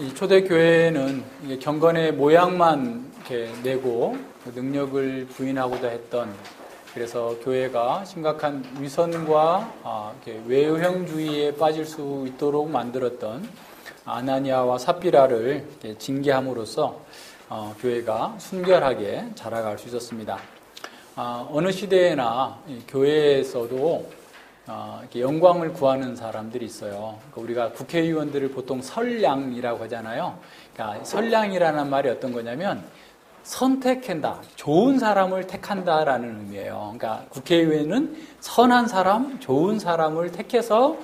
이 초대교회는 이게 경건의 모양만 이렇게 내고 그 능력을 부인하고자 했던, 그래서 교회가 심각한 위선과 이렇게 외형주의에 빠질 수 있도록 만들었던 아나니아와 삽비라를 징계함으로써 교회가 순결하게 자라갈 수 있었습니다. 어느 시대에나 교회에서도 이렇게 영광을 구하는 사람들이 있어요. 그러니까 우리가 국회의원들을 보통 선량이라고 하잖아요. 그러니까 선량이라는 말이 어떤 거냐면 선택한다, 좋은 사람을 택한다라는 의미예요. 그러니까 국회의원은 선한 사람, 좋은 사람을 택해서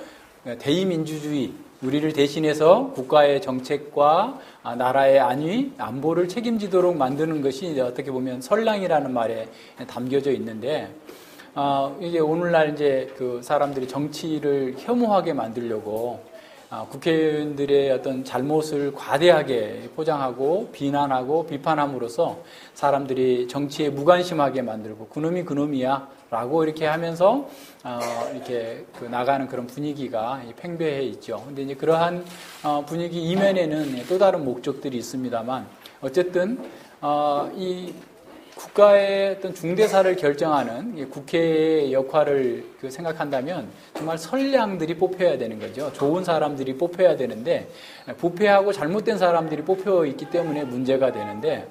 대의민주주의, 우리를 대신해서 국가의 정책과 나라의 안위, 안보를 책임지도록 만드는 것이 어떻게 보면 선량이라는 말에 담겨져 있는데, 이게 오늘날 이제 그 사람들이 정치를 혐오하게 만들려고 국회의원들의 어떤 잘못을 과대하게 포장하고 비난하고 비판함으로써 사람들이 정치에 무관심하게 만들고 그놈이 그놈이야 라고 이렇게 하면서 이렇게 나가는 그런 분위기가 팽배해 있죠. 근데 이제 그러한 분위기 이면에는 또 다른 목적들이 있습니다만, 어쨌든 이 국가의 어떤 중대사를 결정하는 국회의 역할을 생각한다면 정말 선량들이 뽑혀야 되는 거죠. 좋은 사람들이 뽑혀야 되는데, 부패하고 잘못된 사람들이 뽑혀 있기 때문에 문제가 되는데,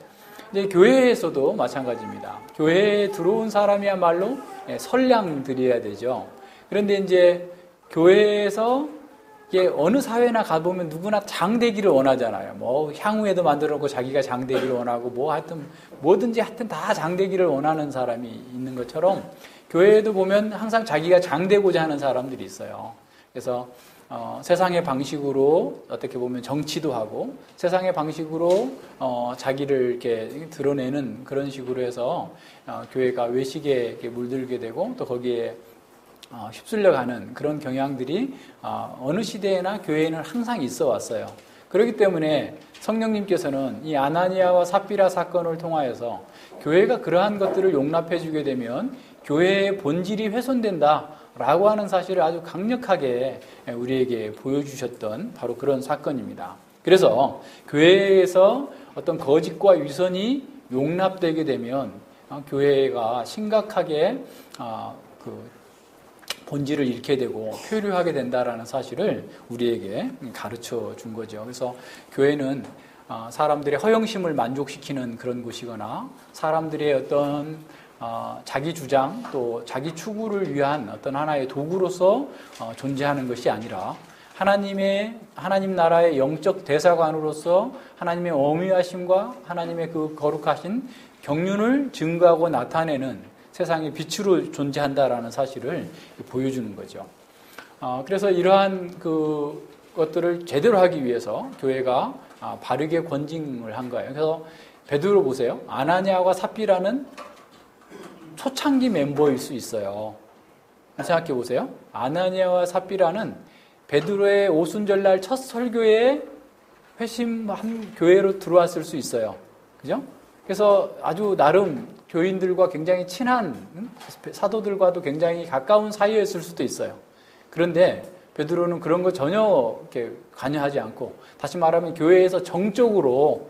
이제 교회에서도 마찬가지입니다. 교회에 들어온 사람이야말로 선량들이어야 되죠. 그런데 이제 교회에서 이게 어느 사회나 가보면 누구나 장되기를 원하잖아요. 뭐 향후에도 만들어 놓고 자기가 장되기를 원하고 뭐 하여튼 뭐든지 하여튼 다 장되기를 원하는 사람이 있는 것처럼 교회에도 보면 항상 자기가 장되고자 하는 사람들이 있어요. 그래서 세상의 방식으로 어떻게 보면 정치도 하고 세상의 방식으로 자기를 이렇게 드러내는 그런 식으로 해서 교회가 외식에 이렇게 물들게 되고 또 거기에 휩쓸려가는 그런 경향들이 어느 시대에나 교회에는 항상 있어 왔어요. 그렇기 때문에 성령님께서는 이 아나니아와 삽비라 사건을 통하여서 교회가 그러한 것들을 용납해 주게 되면 교회의 본질이 훼손된다라고 하는 사실을 아주 강력하게 우리에게 보여주셨던 바로 그런 사건입니다. 그래서 교회에서 어떤 거짓과 위선이 용납되게 되면 교회가 심각하게 본질을 잃게 되고 표류하게 된다라는 사실을 우리에게 가르쳐 준 거죠. 그래서 교회는 사람들의 허영심을 만족시키는 그런 곳이거나 사람들의 어떤 자기 주장 또 자기 추구를 위한 어떤 하나의 도구로서 존재하는 것이 아니라 하나님 나라의 영적 대사관으로서 하나님의 어미하심과 하나님의 그 거룩하신 경륜을 증거하고 나타내는 세상의 빛으로 존재한다라는 사실을 보여주는 거죠. 그래서 이러한 그 것들을 제대로 하기 위해서 교회가 바르게 권징을 한 거예요. 그래서 베드로 보세요. 아나니아와 삽비라는 초창기 멤버일 수 있어요. 생각해 보세요. 아나니아와 삽비라는 베드로의 오순절날 첫 설교에 회심한 교회로 들어왔을 수 있어요. 그죠? 그래서 아주 나름 교인들과 굉장히 친한 사도들과도 굉장히 가까운 사이였을 수도 있어요. 그런데 베드로는 그런 거 전혀 이렇게 관여하지 않고, 다시 말하면 교회에서 정적으로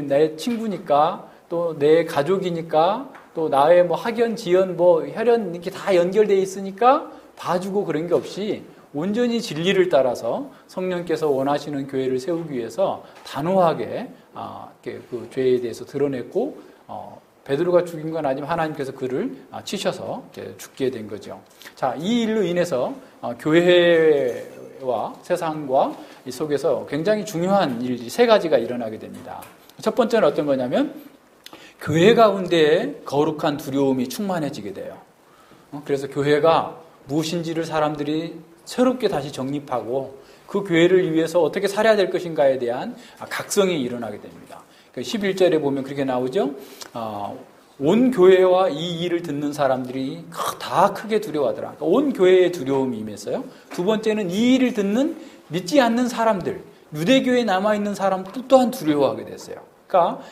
내 친구니까 또 내 가족이니까 또 나의 뭐 학연, 지연, 뭐 혈연 이렇게 다 연결돼 있으니까 봐주고 그런 게 없이 온전히 진리를 따라서 성령께서 원하시는 교회를 세우기 위해서 단호하게 그 죄에 대해서 드러냈고, 베드로가 죽인 건 아니지만 하나님께서 그를 치셔서 죽게 된 거죠. 자, 이 일로 인해서 교회와 세상과 이 속에서 굉장히 중요한 일이 세 가지가 일어나게 됩니다. 첫 번째는 어떤 거냐면 교회 가운데에 거룩한 두려움이 충만해지게 돼요. 그래서 교회가 무엇인지를 사람들이 새롭게 다시 정립하고 그 교회를 위해서 어떻게 살아야 될 것인가에 대한 각성이 일어나게 됩니다. 11절에 보면 그렇게 나오죠. 온 교회와 이 일을 듣는 사람들이 다 크게 두려워하더라. 그러니까 온 교회에 두려움이 임했어요. 두 번째는 이 일을 듣는 믿지 않는 사람들, 유대교회에 남아있는 사람도 또한 두려워하게 됐어요. 그러니까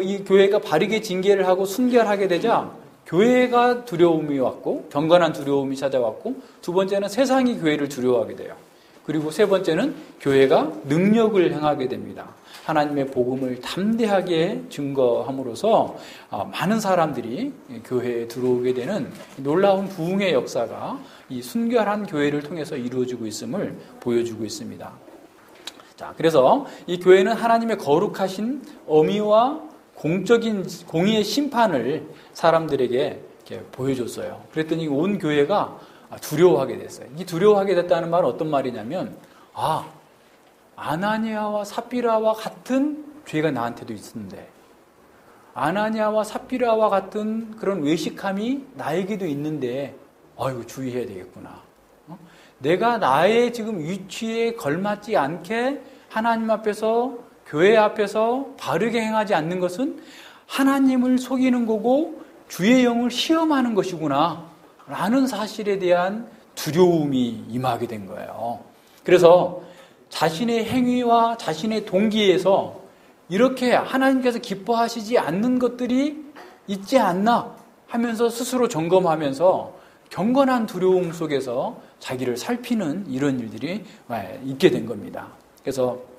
이 교회가 바르게 징계를 하고 순결하게 되자 교회가 두려움이 왔고 경건한 두려움이 찾아왔고, 두 번째는 세상이 교회를 두려워하게 돼요. 그리고 세 번째는 교회가 능력을 행하게 됩니다. 하나님의 복음을 담대하게 증거함으로써 많은 사람들이 교회에 들어오게 되는 놀라운 부흥의 역사가 이 순결한 교회를 통해서 이루어지고 있음을 보여주고 있습니다. 자, 그래서 이 교회는 하나님의 거룩하신 어미와 공적인 공의의 심판을 사람들에게 이렇게 보여줬어요. 그랬더니 온 교회가 두려워하게 됐어요. 이 두려워하게 됐다는 말은 어떤 말이냐면, 아나니아와 삽비라와 같은 죄가 나한테도 있었는데, 아나니아와 삽비라와 같은 그런 외식함이 나에게도 있는데, 이거 주의해야 되겠구나. 내가 나의 지금 위치에 걸맞지 않게 하나님 앞에서, 교회 앞에서 바르게 행하지 않는 것은 하나님을 속이는 거고 주의 영을 시험하는 것이구나 라는 사실에 대한 두려움이 임하게 된 거예요. 그래서 자신의 행위와 자신의 동기에서 이렇게 하나님께서 기뻐하시지 않는 것들이 있지 않나 하면서 스스로 점검하면서 경건한 두려움 속에서 자기를 살피는 이런 일들이 있게 된 겁니다. 그래서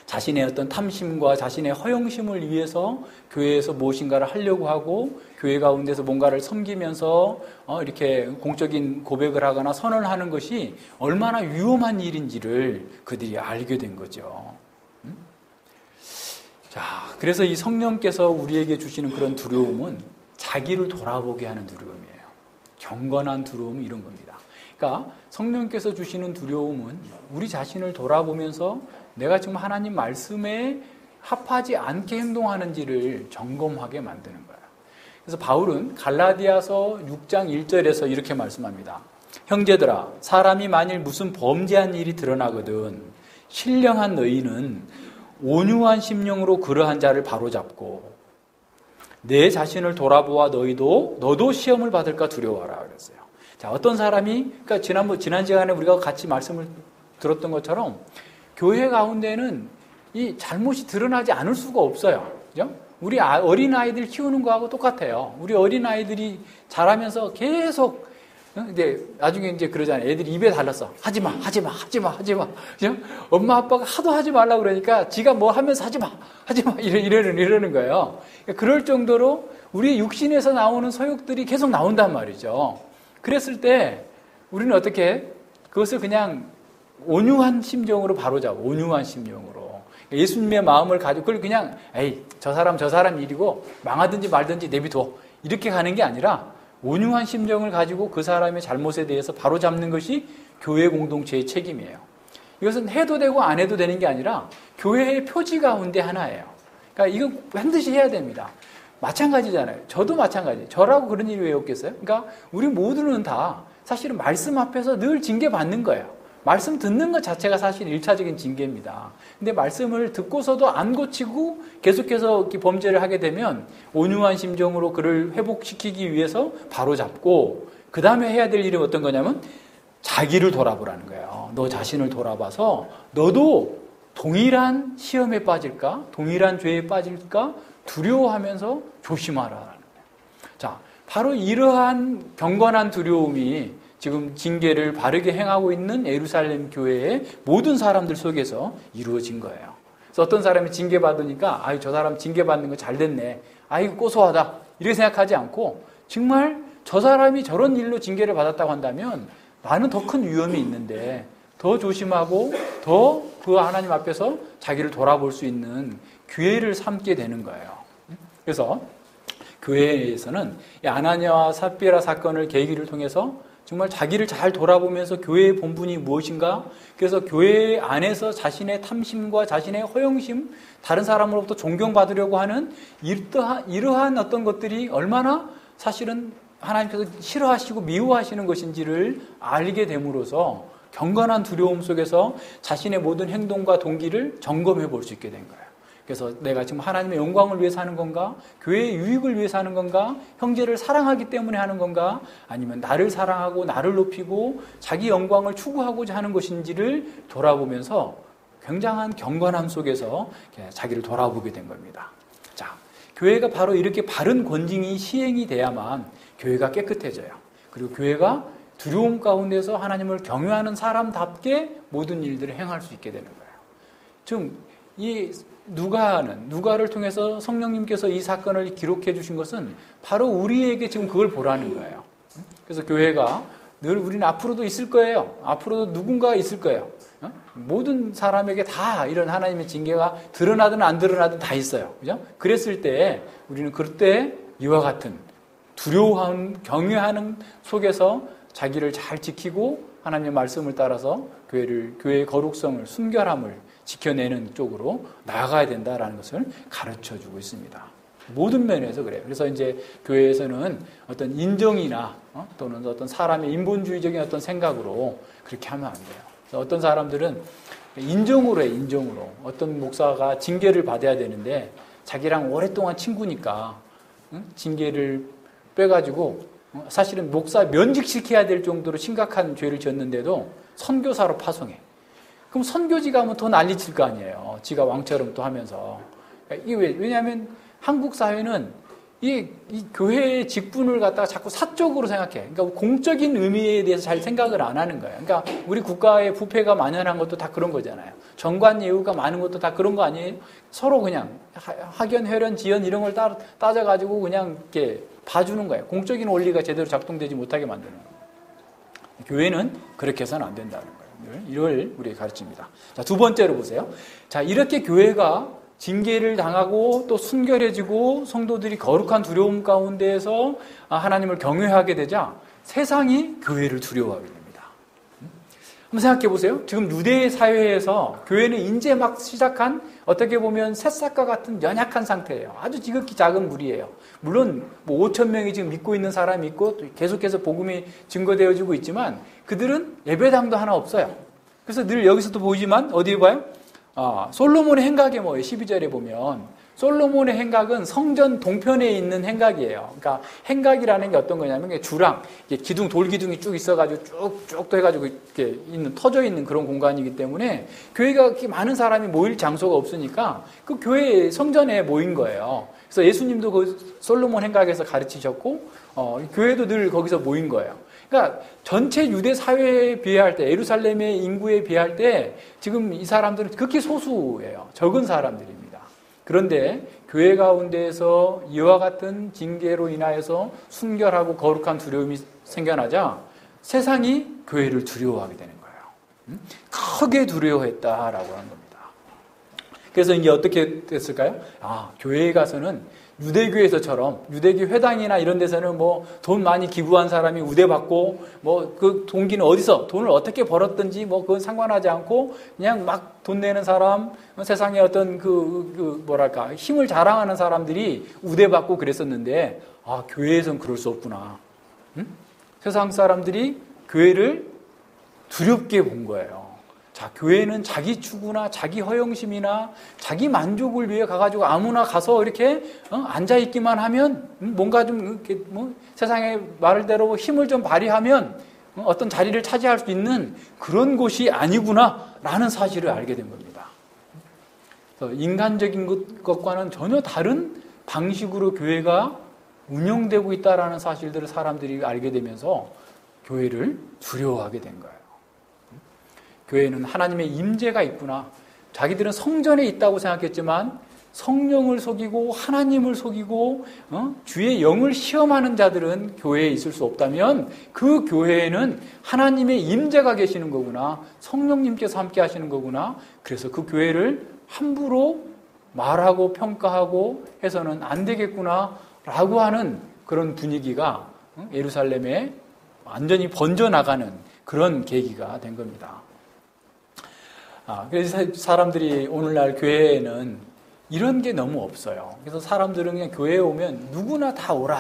자신의 어떤 탐심과 자신의 허영심을 위해서 교회에서 무엇인가를 하려고 하고 교회 가운데서 뭔가를 섬기면서 이렇게 공적인 고백을 하거나 선언을 하는 것이 얼마나 위험한 일인지를 그들이 알게 된 거죠. 자, 그래서 이 성령께서 우리에게 주시는 그런 두려움은 자기를 돌아보게 하는 두려움이에요. 경건한 두려움은 이런 겁니다. 그러니까 성령께서 주시는 두려움은 우리 자신을 돌아보면서 내가 지금 하나님 말씀에 합하지 않게 행동하는지를 점검하게 만드는 거예요. 그래서 바울은 갈라디아서 6장 1절에서 이렇게 말씀합니다. 형제들아, 사람이 만일 무슨 범죄한 일이 드러나거든 신령한 너희는 온유한 심령으로 그러한 자를 바로잡고 내 자신을 돌아보아 너도 시험을 받을까 두려워하라 그랬어요. 자, 어떤 사람이, 그러니까 지난 시간에 우리가 같이 말씀을 들었던 것처럼 교회 가운데는 이 잘못이 드러나지 않을 수가 없어요. 그죠? 우리 어린아이들 키우는 거하고 똑같아요. 우리 어린아이들이 자라면서 계속, 근데 나중에 이제 그러잖아요. 애들이 입에 달랐어. 하지 마. 그죠? 엄마, 아빠가 하도 하지 말라 그러니까 지가 뭐 하면서 하지 마. 이러는 거예요. 그럴 정도로 우리 육신에서 나오는 소욕들이 계속 나온단 말이죠. 그랬을 때 우리는 어떻게 그것을 그냥 온유한 심정으로 바로잡아. 온유한 심정으로. 예수님의 마음을 가지고 그걸 그냥 저 사람 일이고 망하든지 말든지 내비둬. 이렇게 가는 게 아니라 온유한 심정을 가지고 그 사람의 잘못에 대해서 바로잡는 것이 교회 공동체의 책임이에요. 이것은 해도 되고 안 해도 되는 게 아니라 교회의 표지 가운데 하나예요. 그러니까 이건 반드시 해야 됩니다. 마찬가지잖아요. 저도 마찬가지예요. 저라고 그런 일이 왜 없겠어요? 그러니까 우리 모두는 다 사실은 말씀 앞에서 늘 징계받는 거예요. 말씀 듣는 것 자체가 사실 1차적인 징계입니다. 근데 말씀을 듣고서도 안 고치고 계속해서 범죄를 하게 되면 온유한 심정으로 그를 회복시키기 위해서 바로잡고 그 다음에 해야 될 일이 어떤 거냐면 자기를 돌아보라는 거예요. 너 자신을 돌아봐서 너도 동일한 시험에 빠질까? 동일한 죄에 빠질까? 두려워하면서 조심하라는 거예요. 자, 바로 이러한 경건한 두려움이 지금 징계를 바르게 행하고 있는 예루살렘 교회의 모든 사람들 속에서 이루어진 거예요. 그래서 어떤 사람이 징계받으니까 저 사람 징계받는 거 잘 됐네. 이거 고소하다. 이렇게 생각하지 않고 정말 저 사람이 저런 일로 징계를 받았다고 한다면 나는 더 큰 위험이 있는데 더 조심하고 더 그 하나님 앞에서 자기를 돌아볼 수 있는 기회를 삼게 되는 거예요. 그래서 교회에서는 이 아나니아와 삽비라 사건을 계기를 통해서 정말 자기를 잘 돌아보면서 교회의 본분이 무엇인가? 그래서 교회 안에서 자신의 탐심과 자신의 허영심, 다른 사람으로부터 존경받으려고 하는 이러한 어떤 것들이 얼마나 사실은 하나님께서 싫어하시고 미워하시는 것인지를 알게 됨으로써 경건한 두려움 속에서 자신의 모든 행동과 동기를 점검해 볼 수 있게 된 거예요. 그래서 내가 지금 하나님의 영광을 위해서 하는 건가? 교회의 유익을 위해서 하는 건가? 형제를 사랑하기 때문에 하는 건가? 아니면 나를 사랑하고 나를 높이고 자기 영광을 추구하고자 하는 것인지를 돌아보면서 굉장한 경건함 속에서 자기를 돌아보게 된 겁니다. 자, 교회가 바로 이렇게 바른 권징이 시행이 돼야만 교회가 깨끗해져요. 그리고 교회가 두려움 가운데서 하나님을 경외하는 사람답게 모든 일들을 행할 수 있게 되는 거예요. 지금 이 누가를 통해서 성령님께서 이 사건을 기록해 주신 것은 바로 우리에게 지금 그걸 보라는 거예요. 그래서 교회가 늘 우리는 앞으로도 있을 거예요. 앞으로도 누군가가 있을 거예요. 모든 사람에게 다 이런 하나님의 징계가 드러나든 안 드러나든 다 있어요. 그죠? 그랬을 때 우리는 그때 이와 같은 두려워하는, 경외하는 속에서 자기를 잘 지키고 하나님의 말씀을 따라서 교회의 거룩성을, 순결함을 지켜내는 쪽으로 나아가야 된다라는 것을 가르쳐 주고 있습니다. 모든 면에서 그래요. 그래서 이제 교회에서는 어떤 인정이나 또는 어떤 사람의 인본주의적인 어떤 생각으로 그렇게 하면 안 돼요. 어떤 사람들은 인정으로 해, 인정으로. 어떤 목사가 징계를 받아야 되는데 자기랑 오랫동안 친구니까 징계를 빼가지고 사실은 목사 면직시켜야 될 정도로 심각한 죄를 지었는데도 선교사로 파송해. 그럼 선교지가 하면 더 난리칠 거 아니에요. 지가 왕처럼 또 하면서. 왜냐하면 한국 사회는 이 교회의 직분을 갖다가 자꾸 사적으로 생각해. 그러니까 공적인 의미에 대해서 잘 생각을 안 하는 거예요. 그러니까 우리 국가의 부패가 만연한 것도 다 그런 거잖아요. 정관 예우가 많은 것도 다 그런 거 아니에요? 서로 그냥 학연, 혈연, 지연 이런 걸 따져가지고 그냥 이렇게 봐주는 거예요. 공적인 원리가 제대로 작동되지 못하게 만드는 거예요. 교회는 그렇게 해서는 안 된다는 거예요. 이걸 우리에게 가르칩니다. 자, 두 번째로 보세요. 자, 이렇게 교회가 징계를 당하고 또 순결해지고 성도들이 거룩한 두려움 가운데에서 하나님을 경외하게 되자 세상이 교회를 두려워하게 됩니다. 한번 생각해 보세요. 지금 유대 사회에서 교회는 이제 막 시작한 어떻게 보면 새싹과 같은 연약한 상태예요. 아주 지극히 작은 무리예요. 물론 뭐 5천 명이 지금 믿고 있는 사람이 있고 계속해서 복음이 증거되어지고 있지만 그들은 예배당도 하나 없어요. 그래서 늘 여기서도 보이지만 어디에 봐요? 솔로몬의 행각에 뭐예요? 12절에 보면 솔로몬의 행각은 성전 동편에 있는 행각이에요. 그러니까 행각이라는 게 어떤 거냐면 주랑 기둥, 돌기둥이 쭉 있어가지고 쭉쭉 또 해가지고 이렇게 터져 있는 그런 공간이기 때문에 교회가 그렇게 많은 사람이 모일 장소가 없으니까 그 교회 성전에 모인 거예요. 그래서 예수님도 그 솔로몬 행각에서 가르치셨고 교회도 늘 거기서 모인 거예요. 그러니까 전체 유대 사회에 비할 때, 예루살렘의 인구에 비할 때 지금 이 사람들은 극히 소수예요. 적은 사람들입니다. 그런데 교회 가운데에서 이와 같은 징계로 인하여서 순결하고 거룩한 두려움이 생겨나자 세상이 교회를 두려워하게 되는 거예요. 크게 두려워했다라고 하는 겁니다. 그래서 이제 어떻게 됐을까요? 교회에 가서는 유대교에서처럼 유대교 회당이나 이런 데서는 뭐 돈 많이 기부한 사람이 우대받고 뭐 그 동기는 어디서 돈을 어떻게 벌었든지 뭐 그건 상관하지 않고 그냥 막 돈 내는 사람, 세상에 어떤 뭐랄까 힘을 자랑하는 사람들이 우대받고 그랬었는데 교회에선 그럴 수 없구나. 세상 사람들이 교회를 두렵게 본 거예요. 자, 교회는 자기 추구나 자기 허영심이나 자기 만족을 위해 가가지고 아무나 가서 이렇게 앉아있기만 하면 뭔가 좀 이렇게 세상의 말대로 힘을 좀 발휘하면 어떤 자리를 차지할 수 있는 그런 곳이 아니구나라는 사실을 알게 된 겁니다. 그래서 인간적인 것과는 전혀 다른 방식으로 교회가 운영되고 있다라는 사실들을 사람들이 알게 되면서 교회를 두려워하게 된 거예요. 교회는 하나님의 임재가 있구나. 자기들은 성전에 있다고 생각했지만 성령을 속이고 하나님을 속이고 주의 영을 시험하는 자들은 교회에 있을 수 없다면 그 교회에는 하나님의 임재가 계시는 거구나. 성령님께서 함께 하시는 거구나. 그래서 그 교회를 함부로 말하고 평가하고 해서는 안 되겠구나 라고 하는 그런 분위기가 예루살렘에 완전히 번져나가는 그런 계기가 된 겁니다. 그래서 사람들이 오늘날 교회에는 이런 게 너무 없어요. 그래서 사람들은 그냥 교회에 오면 누구나 다 오라.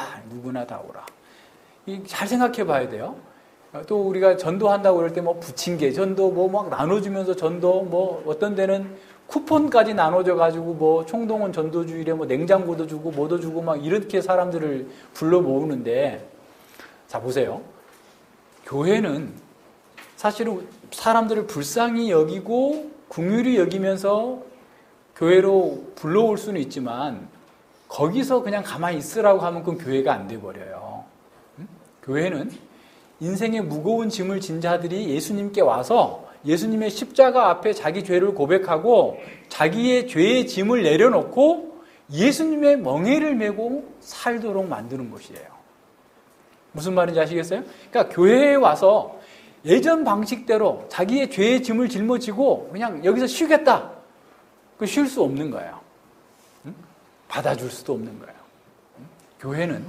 잘 생각해 봐야 돼요. 또 우리가 전도한다고 그럴 때 뭐 부침개, 전도 뭐 막 나눠주면서 전도 뭐 어떤 데는 쿠폰까지 나눠줘가지고 뭐 총동원 전도주일에 뭐 냉장고도 주고 뭐도 주고 막 이렇게 사람들을 불러 모으는데 자, 보세요. 교회는 사실은 사람들을 불쌍히 여기고 긍휼히 여기면서 교회로 불러올 수는 있지만 거기서 그냥 가만히 있으라고 하면 그건 교회가 안 돼버려요. 교회는 인생의 무거운 짐을 진 자들이 예수님께 와서 예수님의 십자가 앞에 자기 죄를 고백하고 자기의 죄의 짐을 내려놓고 예수님의 멍에를 메고 살도록 만드는 것이에요. 무슨 말인지 아시겠어요? 그러니까 교회에 와서 예전 방식대로 자기의 죄의 짐을 짊어지고 그냥 여기서 쉬겠다. 그 쉴 수 없는 거예요. 받아줄 수도 없는 거예요. 교회는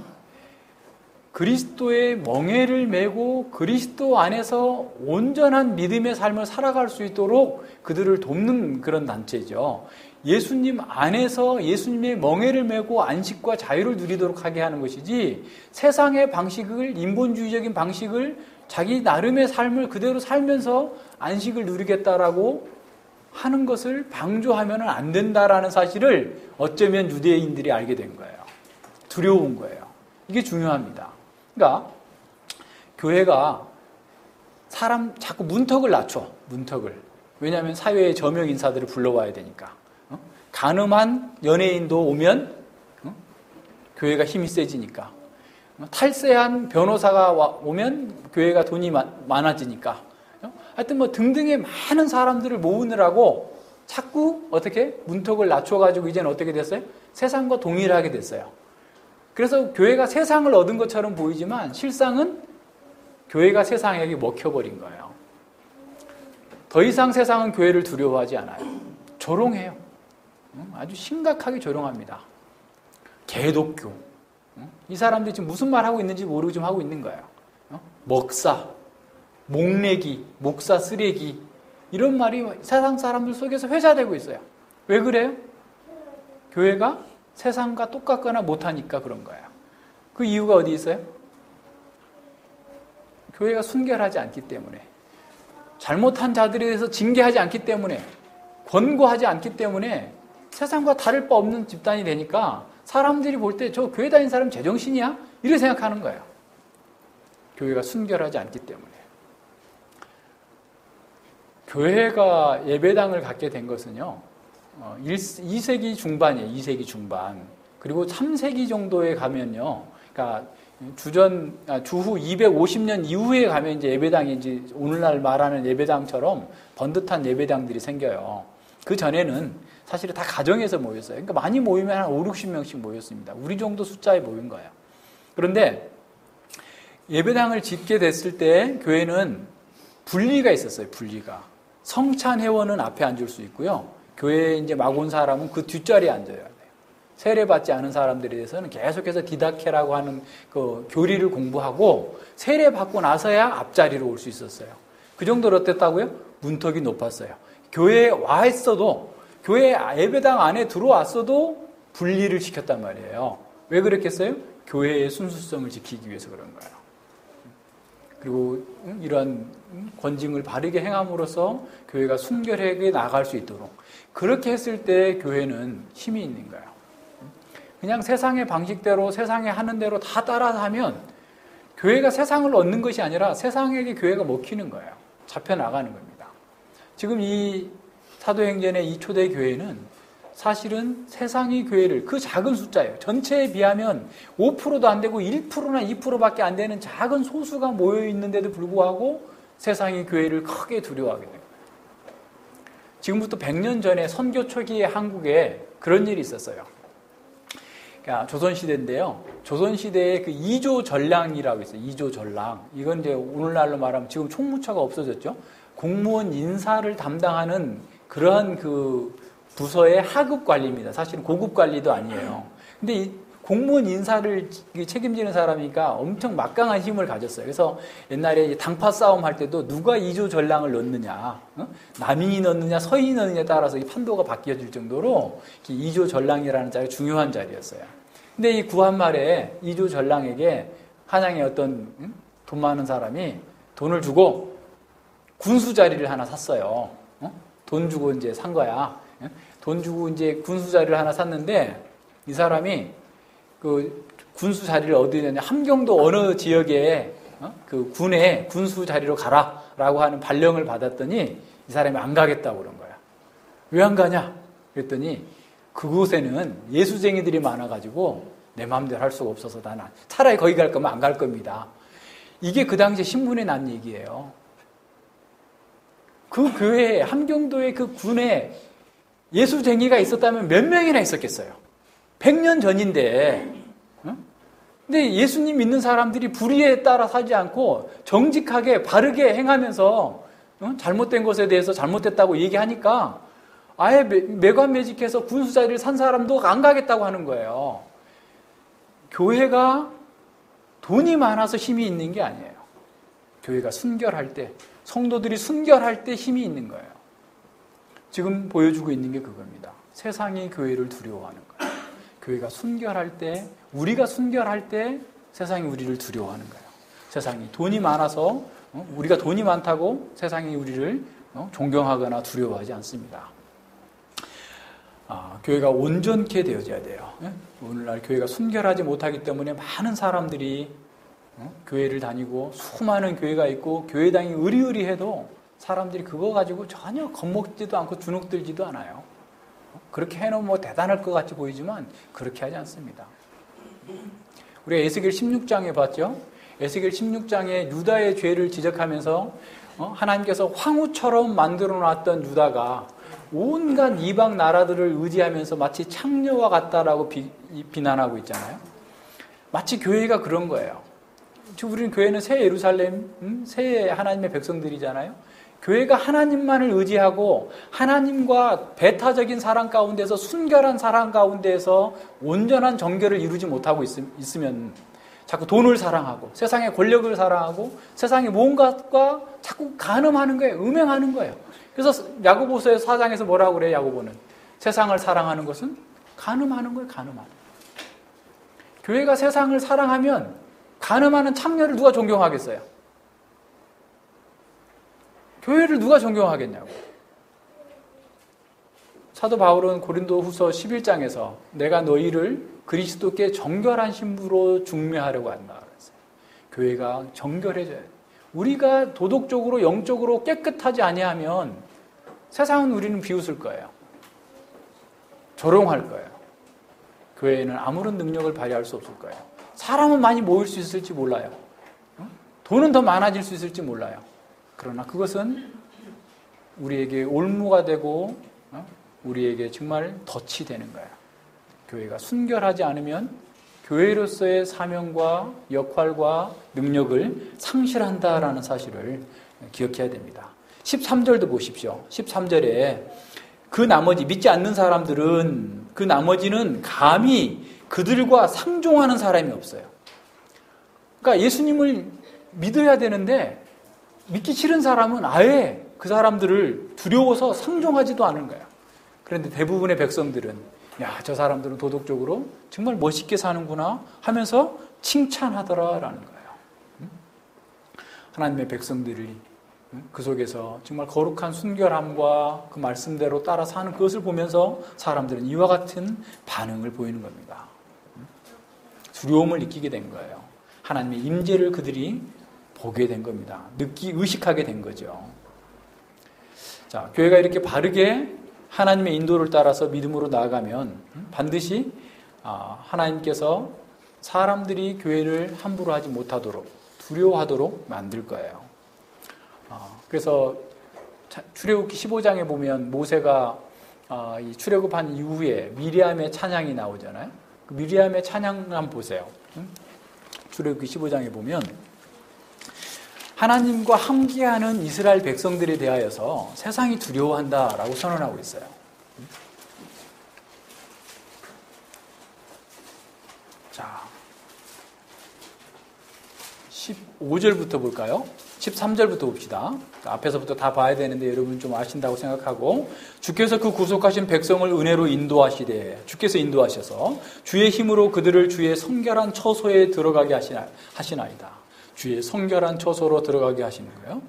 그리스도의 멍에를 메고 그리스도 안에서 온전한 믿음의 삶을 살아갈 수 있도록 그들을 돕는 그런 단체죠. 예수님 안에서 예수님의 멍에를 메고 안식과 자유를 누리도록 하게 하는 것이지 세상의 방식을, 인본주의적인 방식을 자기 나름의 삶을 그대로 살면서 안식을 누리겠다라고 하는 것을 방조하면 안 된다라는 사실을 어쩌면 유대인들이 알게 된 거예요. 두려운 거예요. 이게 중요합니다. 그러니까 교회가 사람 자꾸 문턱을 낮춰. 문턱을. 왜냐하면 사회의 저명 인사들을 불러와야 되니까. 가늠한 연예인도 오면 교회가 힘이 세지니까. 탈세한 변호사가 오면 교회가 돈이 많아지니까. 하여튼 뭐 등등의 많은 사람들을 모으느라고 자꾸 어떻게 문턱을 낮춰가지고 이제는 어떻게 됐어요? 세상과 동일하게 됐어요. 그래서 교회가 세상을 얻은 것처럼 보이지만 실상은 교회가 세상에게 먹혀버린 거예요. 더 이상 세상은 교회를 두려워하지 않아요. 조롱해요. 아주 심각하게 조롱합니다. 개독교. 이 사람들이 지금 무슨 말 하고 있는지 모르고 지금 하고 있는 거예요. 먹사, 목내기, 목사 쓰레기 이런 말이 세상 사람들 속에서 회자되고 있어요. 왜 그래요? 교회가 세상과 똑같거나 못하니까 그런 거예요. 그 이유가 어디 있어요? 교회가 순결하지 않기 때문에, 잘못한 자들에 대해서 징계하지 않기 때문에, 권고하지 않기 때문에 세상과 다를 바 없는 집단이 되니까 사람들이 볼 때 저 교회 다니는 사람 제정신이야? 이렇게 생각하는 거예요. 교회가 순결하지 않기 때문에. 교회가 예배당을 갖게 된 것은요, 2세기 중반이에요. 2세기 중반. 그리고 3세기 정도에 가면요, 그러니까 주후 250년 이후에 가면 이제 예배당이 이제 오늘날 말하는 예배당처럼 번듯한 예배당들이 생겨요. 그 전에는 사실은 다 가정에서 모였어요. 그러니까 많이 모이면 한 5, 60명씩 모였습니다. 우리 정도 숫자에 모인 거예요. 그런데 예배당을 짓게 됐을 때 교회는 분리가 있었어요. 분리가. 성찬 회원은 앞에 앉을 수 있고요. 교회에 이제 막 온 사람은 그 뒷자리에 앉아야 돼요. 세례받지 않은 사람들에 대해서는 계속해서 디다케라고 하는 그 교리를 공부하고 세례받고 나서야 앞자리로 올 수 있었어요. 그 정도로 어땠다고요? 문턱이 높았어요. 교회에 와 있어도, 교회 예배당 안에 들어왔어도 분리를 시켰단 말이에요. 왜 그랬겠어요? 교회의 순수성을 지키기 위해서 그런 거예요. 그리고 이러한 권징을 바르게 행함으로써 교회가 순결하게 나아갈 수 있도록, 그렇게 했을 때 교회는 힘이 있는 거예요. 그냥 세상의 방식대로, 세상에 하는 대로 다 따라서 하면 교회가 세상을 얻는 것이 아니라 세상에게 교회가 먹히는 거예요. 잡혀나가는 겁니다. 지금 이 사도행전의 이 초대교회는 사실은 세상의 교회를, 그 작은 숫자예요. 전체에 비하면 5%도 안 되고 1%나 2%밖에 안 되는 작은 소수가 모여있는데도 불구하고 세상의 교회를 크게 두려워하게 돼요. 지금부터 100년 전에 선교 초기에 한국에 그런 일이 있었어요. 그러니까 조선시대인데요. 조선시대에 그 이조 전랑이라고 있어요. 이조 전랑. 이건 이제 오늘날로 말하면 지금 총무처가 없어졌죠. 공무원 인사를 담당하는 그러한 그 부서의 하급 관리입니다. 사실은 고급 관리도 아니에요. 근데 이 공무원 인사를 책임지는 사람이니까 엄청 막강한 힘을 가졌어요. 그래서 옛날에 당파 싸움 할 때도 누가 이조 전랑을 넣느냐, 남인이 넣느냐, 서인이 넣느냐에 따라서 이 판도가 바뀌어질 정도로 이조 전랑이라는 자리가 중요한 자리였어요. 근데 이 구한말에 이조 전랑에게 한양의 어떤 돈 많은 사람이 돈을 주고 군수 자리를 하나 샀어요. 돈 주고 이제 산 거야. 돈 주고 이제 군수 자리를 하나 샀는데 이 사람이 그 군수 자리를 어디 냐냐, 함경도 어느 지역에 그 군에 군수 자리로 가라라고 하는 발령을 받았더니 이 사람이 안 가겠다고 그런 거야. 왜 안 가냐? 그랬더니 그곳에는 예수쟁이들이 많아가지고 내 마음대로 할 수가 없어서 나는 차라리 거기 갈 거면 안 갈 겁니다. 이게 그 당시에 신문에 난 얘기예요. 그 교회에, 함경도의 그 군에 예수쟁이가 있었다면 몇 명이나 있었겠어요? 100년 전인데. 근데 예수님 믿는 사람들이 불의에 따라 사지 않고 정직하게 바르게 행하면서 잘못된 것에 대해서 잘못됐다고 얘기하니까 아예 매관매직해서 군수자리를 산 사람도 안 가겠다고 하는 거예요. 교회가 돈이 많아서 힘이 있는 게 아니에요. 교회가 순결할 때, 성도들이 순결할 때 힘이 있는 거예요. 지금 보여주고 있는 게 그겁니다. 세상이 교회를 두려워하는 거예요. 교회가 순결할 때, 우리가 순결할 때 세상이 우리를 두려워하는 거예요. 세상이 돈이 많아서 우리가 돈이 많다고 세상이 우리를 존경하거나 두려워하지 않습니다. 교회가 온전케 되어져야 돼요. 오늘날 교회가 순결하지 못하기 때문에 많은 사람들이 교회를 다니고 수많은 교회가 있고 교회당이 의리의리해도 사람들이 그거 가지고 전혀 겁먹지도 않고 주눅들지도 않아요. 그렇게 해놓으면 뭐 대단할 것 같이 보이지만 그렇게 하지 않습니다. 우리가 에스겔 16장에 봤죠? 에스겔 16장에 유다의 죄를 지적하면서 하나님께서 황후처럼 만들어 놨던 유다가 온갖 이방 나라들을 의지하면서 마치 창녀와 같다라고 비난하고 있잖아요. 마치 교회가 그런 거예요. 우리는 교회는 새 예루살렘, 새 하나님의 백성들이잖아요. 교회가 하나님만을 의지하고 하나님과 배타적인 사랑 가운데서 순결한 사랑 가운데서 온전한 정결을 이루지 못하고 있으면 자꾸 돈을 사랑하고 세상의 권력을 사랑하고 세상의 무언가과 자꾸 간음하는 거예요. 음행하는 거예요. 그래서 야고보서의 4장에서 뭐라고 그래요? 야고보는 세상을 사랑하는 것은 간음하는 거예요. 간음하는 거예요. 교회가 세상을 사랑하면 간음하는 창녀를 누가 존경하겠어요? 교회를 누가 존경하겠냐고. 사도 바울은 고린도 후서 11장에서 내가 너희를 그리스도께 정결한 신부로 중매하려고 한다 그랬어요. 교회가 정결해져야 돼요. 우리가 도덕적으로 영적으로 깨끗하지 아니하면 세상은 우리는 비웃을 거예요. 조롱할 거예요. 교회에는 아무런 능력을 발휘할 수 없을 거예요. 사람은 많이 모일 수 있을지 몰라요. 돈은 더 많아질 수 있을지 몰라요. 그러나 그것은 우리에게 올무가 되고 우리에게 정말 덫이 되는 거예요. 교회가 순결하지 않으면 교회로서의 사명과 역할과 능력을 상실한다라는 사실을 기억해야 됩니다. 13절도 보십시오. 13절에 그 나머지 믿지 않는 사람들은 그 나머지는 감히 그들과 상종하는 사람이 없어요. 그러니까 예수님을 믿어야 되는데 믿기 싫은 사람은 아예 그 사람들을 두려워서 상종하지도 않은 거예요. 그런데 대부분의 백성들은 야, 저 사람들은 도덕적으로 정말 멋있게 사는구나 하면서 칭찬하더라라는 거예요. 하나님의 백성들이 그 속에서 정말 거룩한 순결함과 그 말씀대로 따라 사는 그것을 보면서 사람들은 이와 같은 반응을 보이는 겁니다. 두려움을 느끼게 된 거예요. 하나님의 임재를 그들이 보게 된 겁니다. 의식하게 된 거죠. 자, 교회가 이렇게 바르게 하나님의 인도를 따라서 믿음으로 나아가면 반드시 하나님께서 사람들이 교회를 함부로 하지 못하도록 두려워하도록 만들 거예요. 그래서 출애굽기 15장에 보면 모세가 이 출애굽한 이후에 미리암의 찬양이 나오잖아요. 그 미리암의 찬양 한번 보세요. 출애굽기 15장에 보면 하나님과 함께하는 이스라엘 백성들에 대하여서 세상이 두려워한다라고 선언하고 있어요. 자, 15절부터 볼까요? 13절부터 봅시다. 앞에서부터 다 봐야 되는데 여러분 좀 아신다고 생각하고 주께서 그 구속하신 백성을 은혜로 인도하시되 주께서 인도하셔서 주의 힘으로 그들을 주의 성결한 처소에 들어가게 하시나이다. 주의 성결한 처소로 들어가게 하시는 거예요.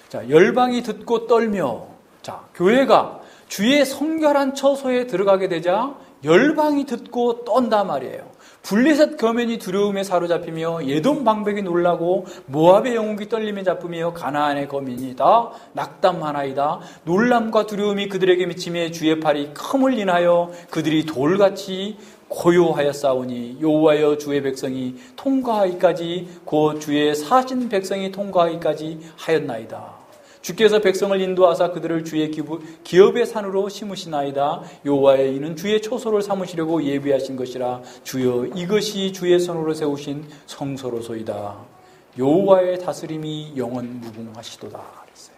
자, 열방이 듣고 떨며 자, 교회가 주의 성결한 처소에 들어가게 되자 열방이 듣고 떤다 말이에요. 블레셋 거면이 두려움에 사로잡히며 예돔 방백이 놀라고 모압의 영웅이 떨림에 잡히며 가나안의 거민이 다 낙담하나이다. 놀람과 두려움이 그들에게 미치며 주의 팔이 큼을 인하여 그들이 돌같이 고요하였사오니 여호와여 주의 백성이 통과하기까지 곧 주의 사신 백성이 통과하기까지 하였나이다. 주께서 백성을 인도하사 그들을 주의 기업의 산으로 심으시나이다. 여호와여 이는 주의 초소를 삼으시려고 예비하신 것이라. 주여 이것이 주의 손으로 세우신 성소로소이다. 여호와의 다스림이 영원 무궁하시도다 그랬어요.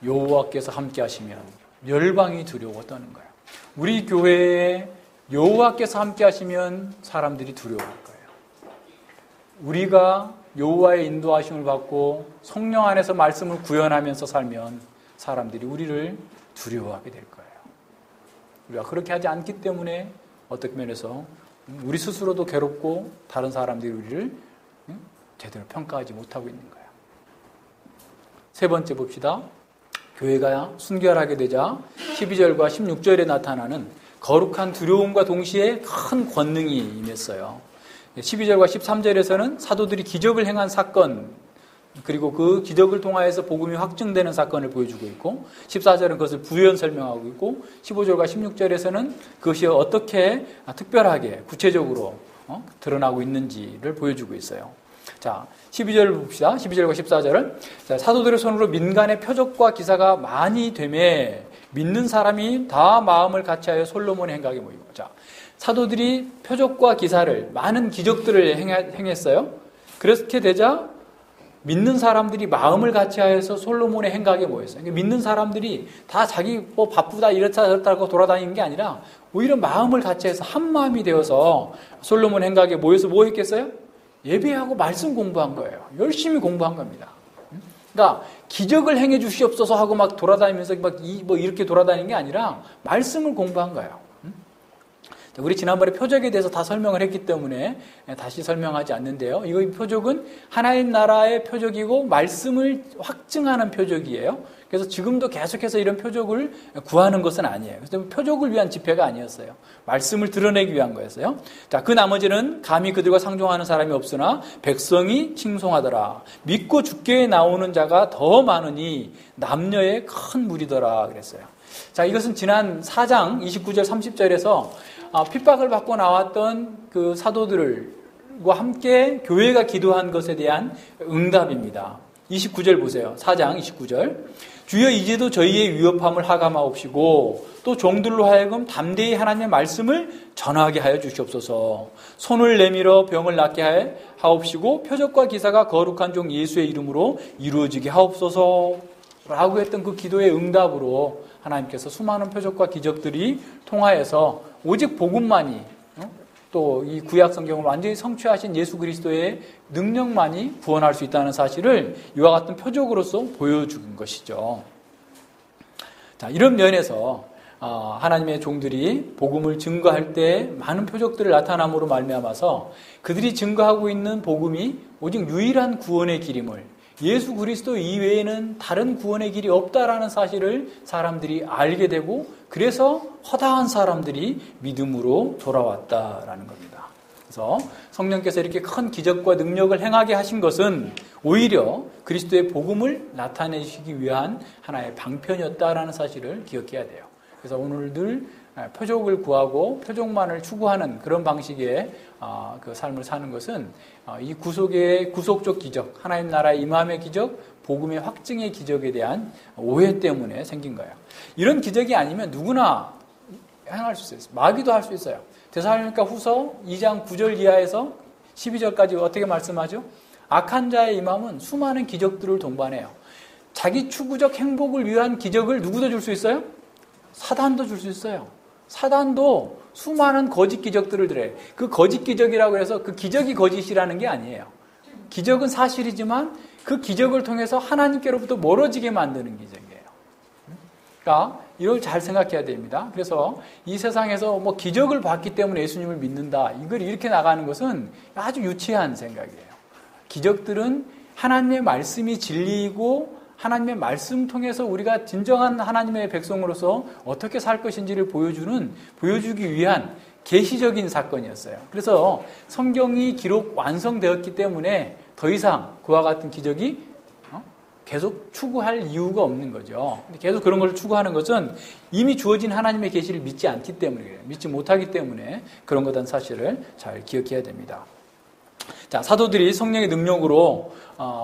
여호와께서 함께 하시면 열방이 두려워 떠는 거예요. 우리 교회에 여호와께서 함께 하시면 사람들이 두려워할 거예요. 우리가 여호와의 인도하심을 받고 성령 안에서 말씀을 구현하면서 살면 사람들이 우리를 두려워하게 될 거예요. 우리가 그렇게 하지 않기 때문에 어떤 면에서 우리 스스로도 괴롭고 다른 사람들이 우리를 제대로 평가하지 못하고 있는 거예요. 세 번째 봅시다. 교회가 순결하게 되자 12절과 16절에 나타나는 거룩한 두려움과 동시에 큰 권능이 임했어요. 12절과 13절에서는 사도들이 기적을 행한 사건, 그리고 그 기적을 통하여서 복음이 확증되는 사건을 보여주고 있고, 14절은 그것을 부연 설명하고 있고, 15절과 16절에서는 그것이 어떻게 특별하게 구체적으로 드러나고 있는지를 보여주고 있어요. 자, 12절을 봅시다. 12절과 14절을. 자, 사도들의 손으로 민간의 표적과 기사가 많이 되매 믿는 사람이 다 마음을 같이하여 솔로몬의 행각에 모이고. 자, 사도들이 표적과 기사를, 많은 기적들을 행했어요. 그렇게 되자 믿는 사람들이 마음을 같이하여서 솔로몬의 행각에 모였어요. 그러니까 믿는 사람들이 다 자기 뭐 바쁘다 이렇다 저렇다고 돌아다니는 게 아니라 오히려 마음을 같이해서 한 마음이 되어서 솔로몬 행각에 모여서 뭐 했겠어요? 예배하고 말씀 공부한 거예요. 열심히 공부한 겁니다. 그러니까 기적을 행해 주시옵소서 하고 막 돌아다니면서 뭐 이렇게 돌아다니는 게 아니라 말씀을 공부한 거예요. 우리 지난번에 표적에 대해서 다 설명을 했기 때문에 다시 설명하지 않는데요. 이 표적은 하나님 나라의 표적이고 말씀을 확증하는 표적이에요. 그래서 지금도 계속해서 이런 표적을 구하는 것은 아니에요. 그래서 표적을 위한 집회가 아니었어요. 말씀을 드러내기 위한 거였어요. 자, 그 나머지는 감히 그들과 상종하는 사람이 없으나 백성이 칭송하더라. 믿고 주께 나오는 자가 더 많으니 남녀의 큰 무리더라 그랬어요. 자, 이것은 지난 4장 29절 30절에서 핍박을 받고 나왔던 그 사도들과 함께 교회가 기도한 것에 대한 응답입니다. 29절 보세요. 4장 29절. 주여 이제도 저희의 위협함을 하감하옵시고 또 종들로 하여금 담대히 하나님의 말씀을 전하게 하여 주시옵소서. 손을 내밀어 병을 낫게 하옵시고 표적과 기사가 거룩한 종 예수의 이름으로 이루어지게 하옵소서 라고 했던 그 기도의 응답으로 하나님께서 수많은 표적과 기적들이 통하여서 오직 복음만이 또 이 구약 성경을 완전히 성취하신 예수 그리스도의 능력만이 구원할 수 있다는 사실을 이와 같은 표적으로서 보여준 것이죠. 자, 이런 면에서 하나님의 종들이 복음을 증거할 때 많은 표적들을 나타남으로 말미암아서 그들이 증거하고 있는 복음이 오직 유일한 구원의 길임을, 예수 그리스도 이외에는 다른 구원의 길이 없다라는 사실을 사람들이 알게 되고, 그래서 허다한 사람들이 믿음으로 돌아왔다라는 겁니다. 그래서 성령께서 이렇게 큰 기적과 능력을 행하게 하신 것은 오히려 그리스도의 복음을 나타내시기 위한 하나의 방편이었다라는 사실을 기억해야 돼요. 그래서 오늘 늘 표적을 구하고 표적만을 추구하는 그런 방식의 그 삶을 사는 것은 이 구속의 구속적 기적, 하나님 나라의 임함의 기적, 복음의 확증의 기적에 대한 오해 때문에 생긴 거예요. 이런 기적이 아니면 누구나 행할 수 있어요. 마귀도 할 수 있어요. 데살로니가 후서 2장 9절 이하에서 12절까지 어떻게 말씀하죠? 악한 자의 임함은 수많은 기적들을 동반해요. 자기 추구적 행복을 위한 기적을 누구도 줄 수 있어요? 사단도 줄 수 있어요. 사단도 수많은 거짓 기적들을 드려요. 그 거짓 기적이라고 해서 그 기적이 거짓이라는 게 아니에요. 기적은 사실이지만 그 기적을 통해서 하나님께로부터 멀어지게 만드는 기적이에요. 그러니까 이걸 잘 생각해야 됩니다. 그래서 이 세상에서 뭐 기적을 봤기 때문에 예수님을 믿는다, 이걸 이렇게 나가는 것은 아주 유치한 생각이에요. 기적들은 하나님의 말씀이 진리이고 하나님의 말씀 통해서 우리가 진정한 하나님의 백성으로서 어떻게 살 것인지를 보여주기 위한 계시적인 사건이었어요. 그래서 성경이 기록 완성되었기 때문에 더 이상 그와 같은 기적이 계속 추구할 이유가 없는 거죠. 계속 그런 걸 추구하는 것은 이미 주어진 하나님의 계시를 믿지 않기 때문에 그래요. 믿지 못하기 때문에 그런 거다는 사실을 잘 기억해야 됩니다. 자, 사도들이 성령의 능력으로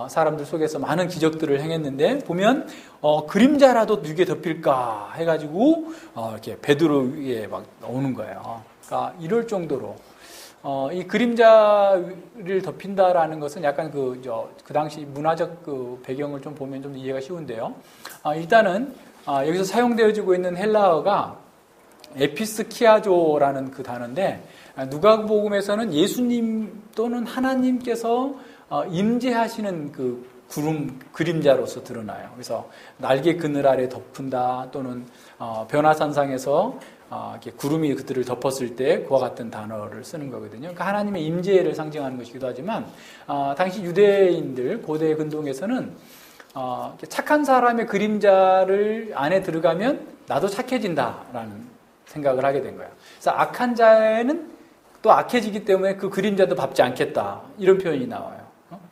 사람들 속에서 많은 기적들을 행했는데 보면 그림자라도 누게 덮일까 해가지고 이렇게 베드로에 막 오는 거예요. 그러니까 이럴 정도로 이 그림자를 덮인다라는 것은 약간 그 당시 문화적 그 배경을 좀 보면 좀 이해가 쉬운데요. 일단은 여기서 사용되어지고 있는 헬라어가 에피스키아조라는 그 단어인데 누가복음에서는 예수님 또는 하나님께서 임재하시는 그 그림자로서 드러나요. 그래서 날개 그늘 아래 덮은다 또는 변화산상에서 이렇게 구름이 그들을 덮었을 때 그와 같은 단어를 쓰는 거거든요. 그러니까 하나님의 임재를 상징하는 것이기도 하지만 당시 유대인들 고대 근동에서는 착한 사람의 그림자를 안에 들어가면 나도 착해진다라는 생각을 하게 된 거예요. 그래서 악한 자에는 또 악해지기 때문에 그 그림자도 밟지 않겠다 이런 표현이 나와요.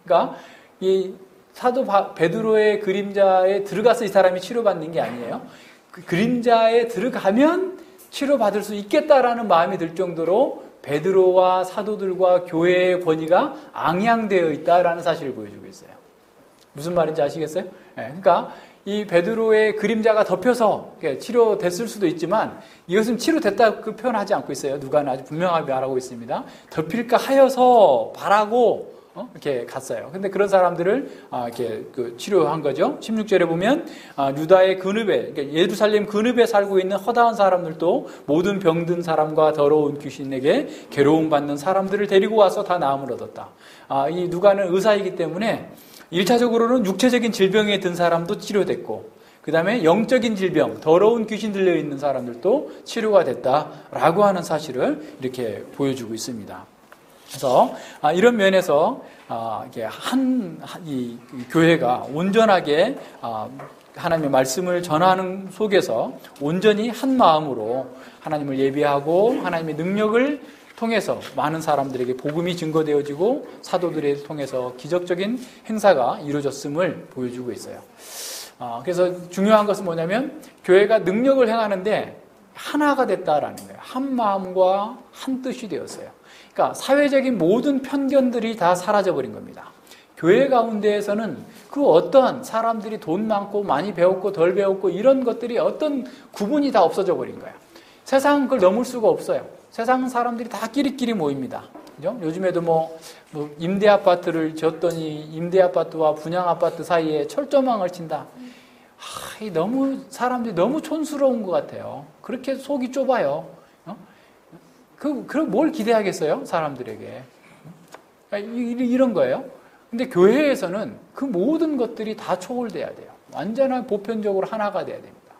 그러니까 이 사도 베드로의 그림자에 들어가서 이 사람이 치료받는 게 아니에요. 그 그림자에 들어가면 치료받을 수 있겠다라는 마음이 들 정도로 베드로와 사도들과 교회의 권위가 앙양되어 있다라는 사실을 보여주고 있어요. 무슨 말인지 아시겠어요? 네, 그러니까 이 베드로의 그림자가 덮여서 치료됐을 수도 있지만 이것은 치료됐다고 그 표현하지 않고 있어요. 누가는 아주 분명하게 말하고 있습니다. 덮일까 하여서 바라고 이렇게 갔어요. 근데 그런 사람들을 이렇게 치료한 거죠. 16절에 보면 유다의 근읍에, 그러니까 예루살렘 근읍에 살고 있는 허다한 사람들도 모든 병든 사람과 더러운 귀신에게 괴로움 받는 사람들을 데리고 와서 다 나음을 얻었다. 이 누가는 의사이기 때문에 1차적으로는 육체적인 질병에 든 사람도 치료됐고 그 다음에 영적인 질병, 더러운 귀신 들려있는 사람들도 치료가 됐다라고 하는 사실을 이렇게 보여주고 있습니다. 그래서 이런 면에서 이 교회가 온전하게 하나님의 말씀을 전하는 속에서 온전히 한 마음으로 하나님을 예비하고 하나님의 능력을 통해서 많은 사람들에게 복음이 증거되어지고 사도들을 통해서 기적적인 행사가 이루어졌음을 보여주고 있어요. 그래서 중요한 것은 뭐냐면 교회가 능력을 행하는데 하나가 됐다라는 거예요. 한 마음과 한 뜻이 되었어요. 그러니까 사회적인 모든 편견들이 다 사라져버린 겁니다. 교회 가운데에서는 그 어떠한 사람들이 돈 많고 많이 배웠고 덜 배웠고 이런 것들이 어떤 구분이 다 없어져 버린 거예요. 세상은 그걸 넘을 수가 없어요. 세상 사람들이 다 끼리끼리 모입니다. 그죠? 요즘에도 뭐 임대 아파트를 지었더니 임대 아파트와 분양 아파트 사이에 철조망을 친다. 너무 사람들이 너무 촌스러운 것 같아요. 그렇게 속이 좁아요. 그럼 뭘 기대하겠어요? 사람들에게. 이런 거예요. 근데 교회에서는 그 모든 것들이 다 초월돼야 돼요. 완전한 보편적으로 하나가 돼야 됩니다.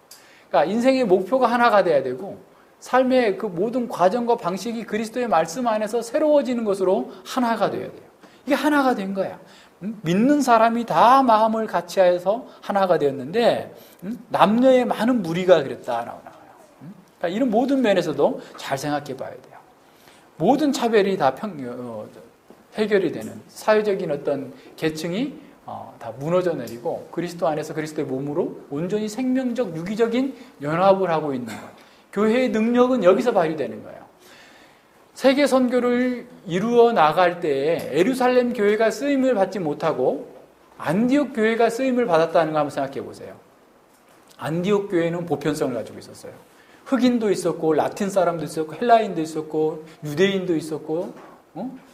그러니까 인생의 목표가 하나가 돼야 되고 삶의 그 모든 과정과 방식이 그리스도의 말씀 안에서 새로워지는 것으로 하나가 돼야 돼요. 이게 하나가 된 거야. 믿는 사람이 다 마음을 같이해서 하나가 되었는데 남녀의 많은 무리가 그랬다 나와요. 그러니까 이런 모든 면에서도 잘 생각해 봐야 돼요. 모든 차별이 다 해결이 되는 사회적인 어떤 계층이 다 무너져 내리고 그리스도 안에서 그리스도의 몸으로 온전히 생명적 유기적인 연합을 하고 있는 것. 교회의 능력은 여기서 발휘되는 거예요. 세계 선교를 이루어 나갈 때에 예루살렘 교회가 쓰임을 받지 못하고 안디옥 교회가 쓰임을 받았다는 거 한번 생각해 보세요. 안디옥 교회는 보편성을 가지고 있었어요. 흑인도 있었고 라틴 사람도 있었고 헬라인도 있었고 유대인도 있었고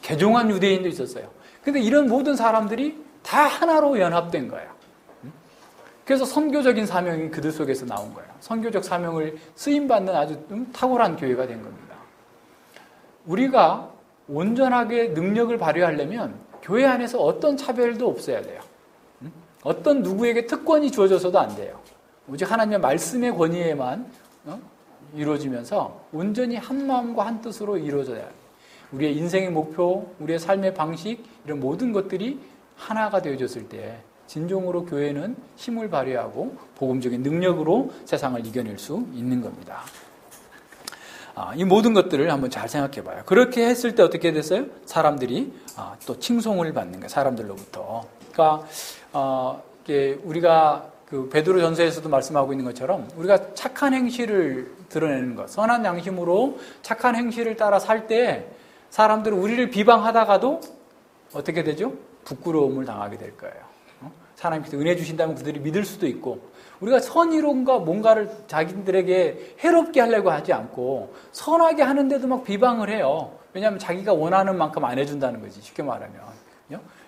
개종한 유대인도 있었어요. 근데 이런 모든 사람들이 다 하나로 연합된 거예요. 그래서 선교적인 사명이 그들 속에서 나온 거예요. 선교적 사명을 쓰임받는 아주 탁월한 교회가 된 겁니다. 우리가 온전하게 능력을 발휘하려면 교회 안에서 어떤 차별도 없어야 돼요. 어떤 누구에게 특권이 주어져서도 안 돼요. 오직 하나님의 말씀의 권위에만 이루어지면서 온전히 한 마음과 한 뜻으로 이루어져야 해요. 우리의 인생의 목표, 우리의 삶의 방식 이런 모든 것들이 하나가 되어졌을 때 진정으로 교회는 힘을 발휘하고 복음적인 능력으로 세상을 이겨낼 수 있는 겁니다. 이 모든 것들을 한번 잘 생각해 봐요. 그렇게 했을 때 어떻게 됐어요? 사람들이 또 칭송을 받는 거예요. 사람들로부터. 그러니까 우리가 그 베드로 전서에서도 말씀하고 있는 것처럼 우리가 착한 행실을 드러내는 것, 선한 양심으로 착한 행실을 따라 살 때 사람들은 우리를 비방하다가도 어떻게 되죠? 부끄러움을 당하게 될 거예요. 하나님께서 은혜 주신다면 그들이 믿을 수도 있고, 우리가 선의론과 뭔가를 자기들에게 해롭게 하려고 하지 않고 선하게 하는데도 막 비방을 해요. 왜냐하면 자기가 원하는 만큼 안 해준다는 거지, 쉽게 말하면.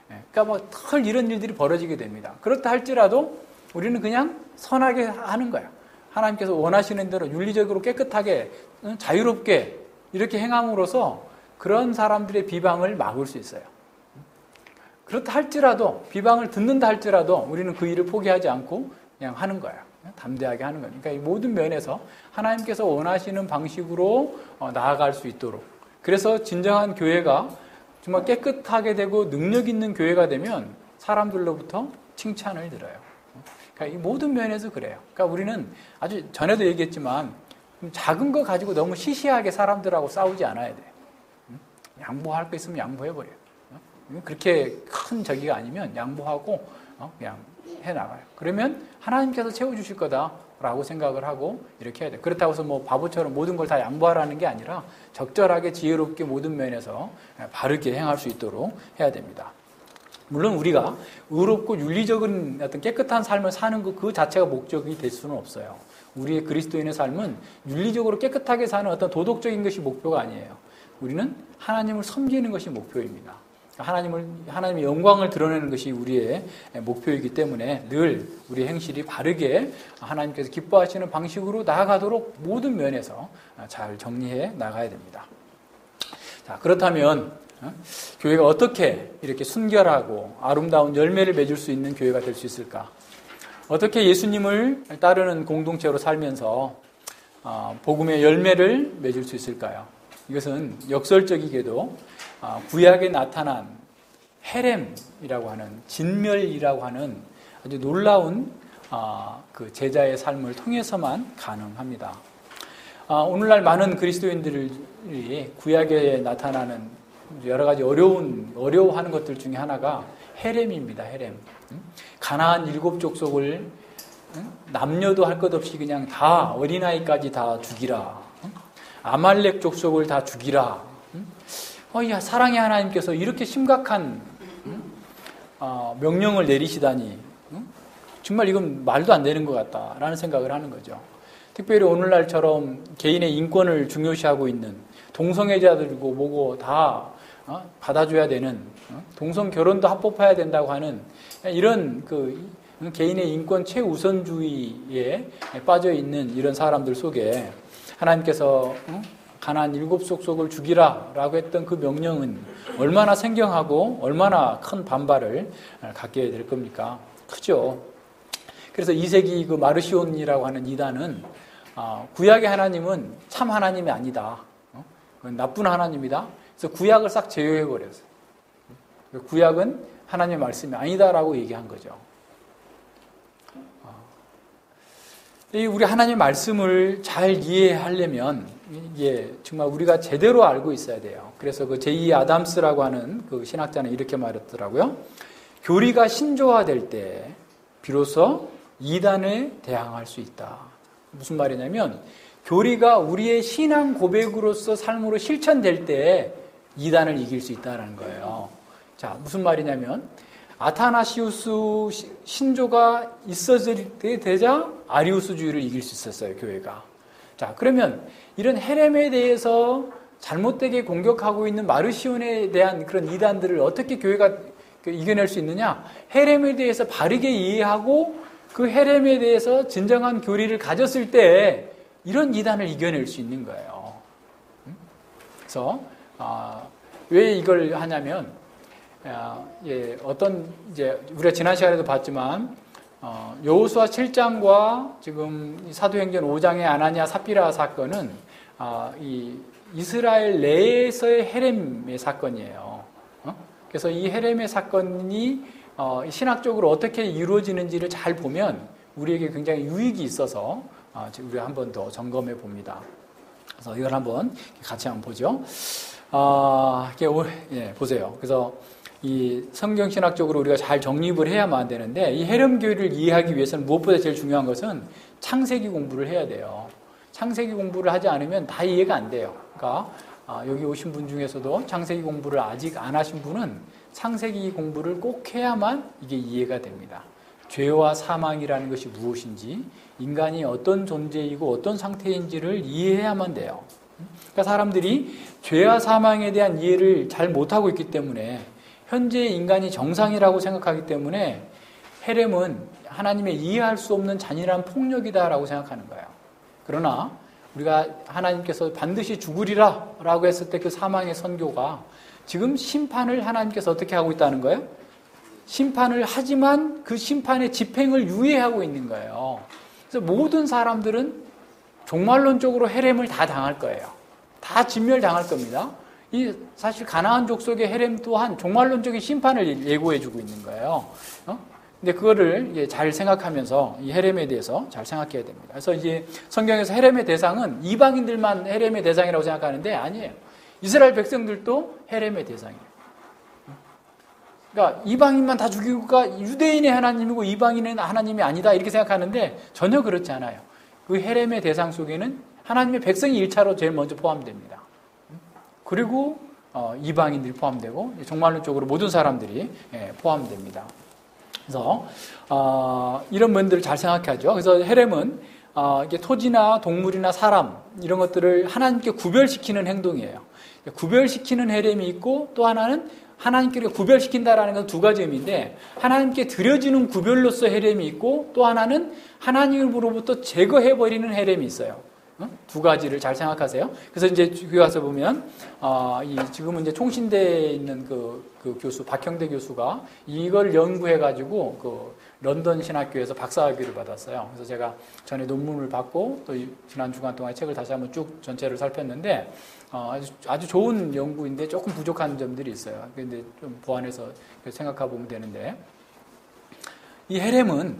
그러니까 뭐 털 이런 일들이 벌어지게 됩니다. 그렇다 할지라도 우리는 그냥 선하게 하는 거예요. 하나님께서 원하시는 대로 윤리적으로 깨끗하게 자유롭게 이렇게 행함으로써 그런 사람들의 비방을 막을 수 있어요. 그렇다 할지라도, 비방을 듣는다 할지라도 우리는 그 일을 포기하지 않고 그냥 하는 거예요. 담대하게 하는 거예요. 그러니까 이 모든 면에서 하나님께서 원하시는 방식으로 나아갈 수 있도록, 그래서 진정한 교회가 정말 깨끗하게 되고 능력 있는 교회가 되면 사람들로부터 칭찬을 들어요. 그러니까 이 모든 면에서 그래요. 그러니까 우리는 아주 전에도 얘기했지만 작은 거 가지고 너무 시시하게 사람들하고 싸우지 않아야 돼요. 양보할 거 있으면 양보해버려요. 그렇게 큰 저기가 아니면 양보하고 그냥 해나가요. 그러면 하나님께서 채워주실 거다라고 생각을 하고 이렇게 해야 돼요. 그렇다고 해서 뭐 바보처럼 모든 걸 다 양보하라는 게 아니라 적절하게 지혜롭게 모든 면에서 바르게 행할 수 있도록 해야 됩니다. 물론 우리가 의롭고 윤리적인 어떤 깨끗한 삶을 사는 그 자체가 목적이 될 수는 없어요. 우리의 그리스도인의 삶은 윤리적으로 깨끗하게 사는 어떤 도덕적인 것이 목표가 아니에요. 우리는 하나님을 섬기는 것이 목표입니다. 하나님의 영광을 드러내는 것이 우리의 목표이기 때문에 늘 우리 행실이 바르게 하나님께서 기뻐하시는 방식으로 나아가도록 모든 면에서 잘 정리해 나가야 됩니다. 자, 그렇다면 교회가 어떻게 이렇게 순결하고 아름다운 열매를 맺을 수 있는 교회가 될 수 있을까? 어떻게 예수님을 따르는 공동체로 살면서 복음의 열매를 맺을 수 있을까요? 이것은 역설적이게도 구약에 나타난 헤렘이라고 하는 진멸이라고 하는 아주 놀라운 그 제자의 삶을 통해서만 가능합니다. 오늘날 많은 그리스도인들이 구약에 나타나는 여러 가지 어려워하는 것들 중에 하나가 헤렘입니다. 헤렘. 가나안 7 족속을 남녀도 할 것 없이 그냥 다 어린아이까지 다 죽이라. 아말렉 족속을 다 죽이라. 야, 사랑의 하나님께서 이렇게 심각한 명령을 내리시다니 정말 이건 말도 안 되는 것 같다라는 생각을 하는 거죠. 특별히 오늘날처럼 개인의 인권을 중요시하고 있는 동성애자들이고 뭐고 다 받아줘야 되는, 동성 결혼도 합법화해야 된다고 하는 이런 그 개인의 인권 최우선주의에 빠져 있는 이런 사람들 속에 하나님께서 가나안 7 족속을 죽이라 라고 했던 그 명령은 얼마나 생경하고 얼마나 큰 반발을 갖게 될 겁니까? 크죠. 그래서 2세기 그 마르시온이라고 하는 이단은 구약의 하나님은 참 하나님이 아니다. 나쁜 하나님이다. 그래서 구약을 싹 제외해버렸어요. 구약은 하나님의 말씀이 아니다라고 얘기한 거죠. 우리 하나님의 말씀을 잘 이해하려면 이게 정말 우리가 제대로 알고 있어야 돼요. 그래서 그 제2 아담스라고 하는 그 신학자는 이렇게 말했더라고요. 교리가 신조화될 때 비로소 이단에 대항할 수 있다. 무슨 말이냐면 교리가 우리의 신앙 고백으로서 삶으로 실천될 때 이단을 이길 수 있다는 거예요. 자, 무슨 말이냐면 아타나시우스 신조가 있어질 때 되자 아리우스주의를 이길 수 있었어요, 교회가. 자, 그러면 이런 헤렘에 대해서 잘못되게 공격하고 있는 마르시온에 대한 그런 이단들을 어떻게 교회가 이겨낼 수 있느냐? 헤렘에 대해서 바르게 이해하고 그 헤렘에 대해서 진정한 교리를 가졌을 때 이런 이단을 이겨낼 수 있는 거예요. 그래서 왜 이걸 하냐면 어떤 이제 우리가 지난 시간에도 봤지만 여호수아 7장과 지금 사도행전 5장의 아나니아 삽비라 사건은 이 이스라엘 내에서의 헤렘의 사건이에요. 그래서 이 헤렘의 사건이 신학적으로 어떻게 이루어지는지를 잘 보면 우리에게 굉장히 유익이 있어서 우리가 한 번 더 점검해 봅니다. 그래서 이걸 한번 같이 한번 보죠. 보세요. 그래서 이 성경신학적으로 우리가 잘 정립을 해야만 되는데, 이 헤렘교회를 이해하기 위해서는 무엇보다 제일 중요한 것은 창세기 공부를 해야 돼요. 창세기 공부를 하지 않으면 다 이해가 안 돼요. 그러니까 여기 오신 분 중에서도 창세기 공부를 아직 안 하신 분은 창세기 공부를 꼭 해야만 이게 이해가 됩니다. 죄와 사망이라는 것이 무엇인지, 인간이 어떤 존재이고 어떤 상태인지를 이해해야만 돼요. 그러니까 사람들이 죄와 사망에 대한 이해를 잘 못하고 있기 때문에, 현재 인간이 정상이라고 생각하기 때문에 헤렘은 하나님의 이해할 수 없는 잔인한 폭력이다라고 생각하는 거예요. 그러나 우리가 하나님께서 반드시 죽으리라 라고 했을 때 그 사망의 선교가 지금 심판을 하나님께서 어떻게 하고 있다는 거예요? 심판을 하지만 그 심판의 집행을 유예하고 있는 거예요. 그래서 모든 사람들은 종말론적으로 헤렘을 다 당할 거예요. 다 진멸당할 겁니다. 이 사실 가나안 족속의 헤렘 또한 종말론적인 심판을 예고해주고 있는 거예요. 근데 그거를 잘 생각하면서 이 헤렘에 대해서 잘 생각해야 됩니다. 그래서 이제 성경에서 헤렘의 대상은 이방인들만 헤렘의 대상이라고 생각하는데 아니에요. 이스라엘 백성들도 헤렘의 대상이에요. 그러니까 이방인만 다 죽이고가 유대인의 하나님이고 이방인은 하나님이 아니다 이렇게 생각하는데 전혀 그렇지 않아요. 그 헤렘의 대상 속에는 하나님의 백성이 1차로 제일 먼저 포함됩니다. 그리고 이방인들이 포함되고 종말론적으로 모든 사람들이 포함됩니다. 그래서 이런 면들을 잘 생각하죠. 그래서 헤렘은 이게 토지나 동물이나 사람 이런 것들을 하나님께 구별시키는 행동이에요. 구별시키는 헤렘이 있고, 또 하나는 하나님께 구별시킨다라는 건 두 가지 의미인데, 하나님께 드려지는 구별로서 헤렘이 있고, 또 하나는 하나님으로부터 제거해버리는 헤렘이 있어요. 두 가지를 잘 생각하세요. 그래서 이제 여기 가서 보면, 지금은 이제 총신대에 있는 그 교수, 박형대 교수가 이걸 연구해가지고 그 런던 신학교에서 박사학위를 받았어요. 그래서 제가 전에 논문을 받고 또 지난 주간 동안 책을 다시 한번 쭉 전체를 살폈는데, 아주 좋은 연구인데 조금 부족한 점들이 있어요. 근데 좀 보완해서 생각해 보면 되는데, 이 헤렘은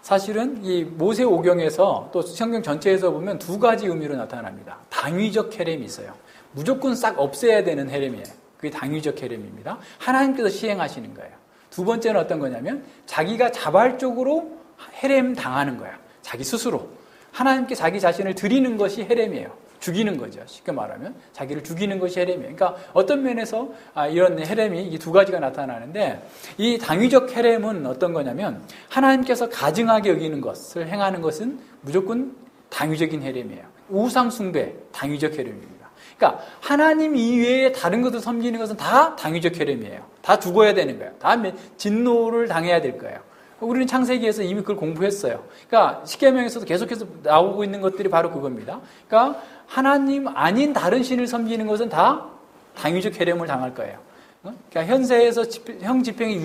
사실은 이 모세오경에서 또 성경 전체에서 보면 두 가지 의미로 나타납니다. 당위적 헤렘이 있어요. 무조건 싹 없애야 되는 헤렘이에요. 그게 당위적 헤렘입니다. 하나님께서 시행하시는 거예요. 두 번째는 어떤 거냐면 자기가 자발적으로 헤렘 당하는 거야. 자기 스스로. 하나님께 자기 자신을 드리는 것이 헤렘이에요. 죽이는 거죠. 쉽게 말하면 자기를 죽이는 것이 헤렘이에요. 그러니까 어떤 면에서 이런 헤렘이 이 두 가지가 나타나는데, 이 당위적 헤렘은 어떤 거냐면 하나님께서 가증하게 여기는 것을 행하는 것은 무조건 당위적인 헤렘이에요. 우상 숭배, 당위적 헤렘입니다. 그러니까 하나님 이외에 다른 것을 섬기는 것은 다 당위적 헤렘이에요. 다 죽어야 되는 거예요. 다 진노를 당해야 될 거예요. 우리는 창세기에서 이미 그걸 공부했어요. 그러니까 십계명에서도 계속해서 나오고 있는 것들이 바로 그겁니다. 그러니까 하나님 아닌 다른 신을 섬기는 것은 다 당위적 헤렘을 당할 거예요. 그러니까 현세에서 형 집행이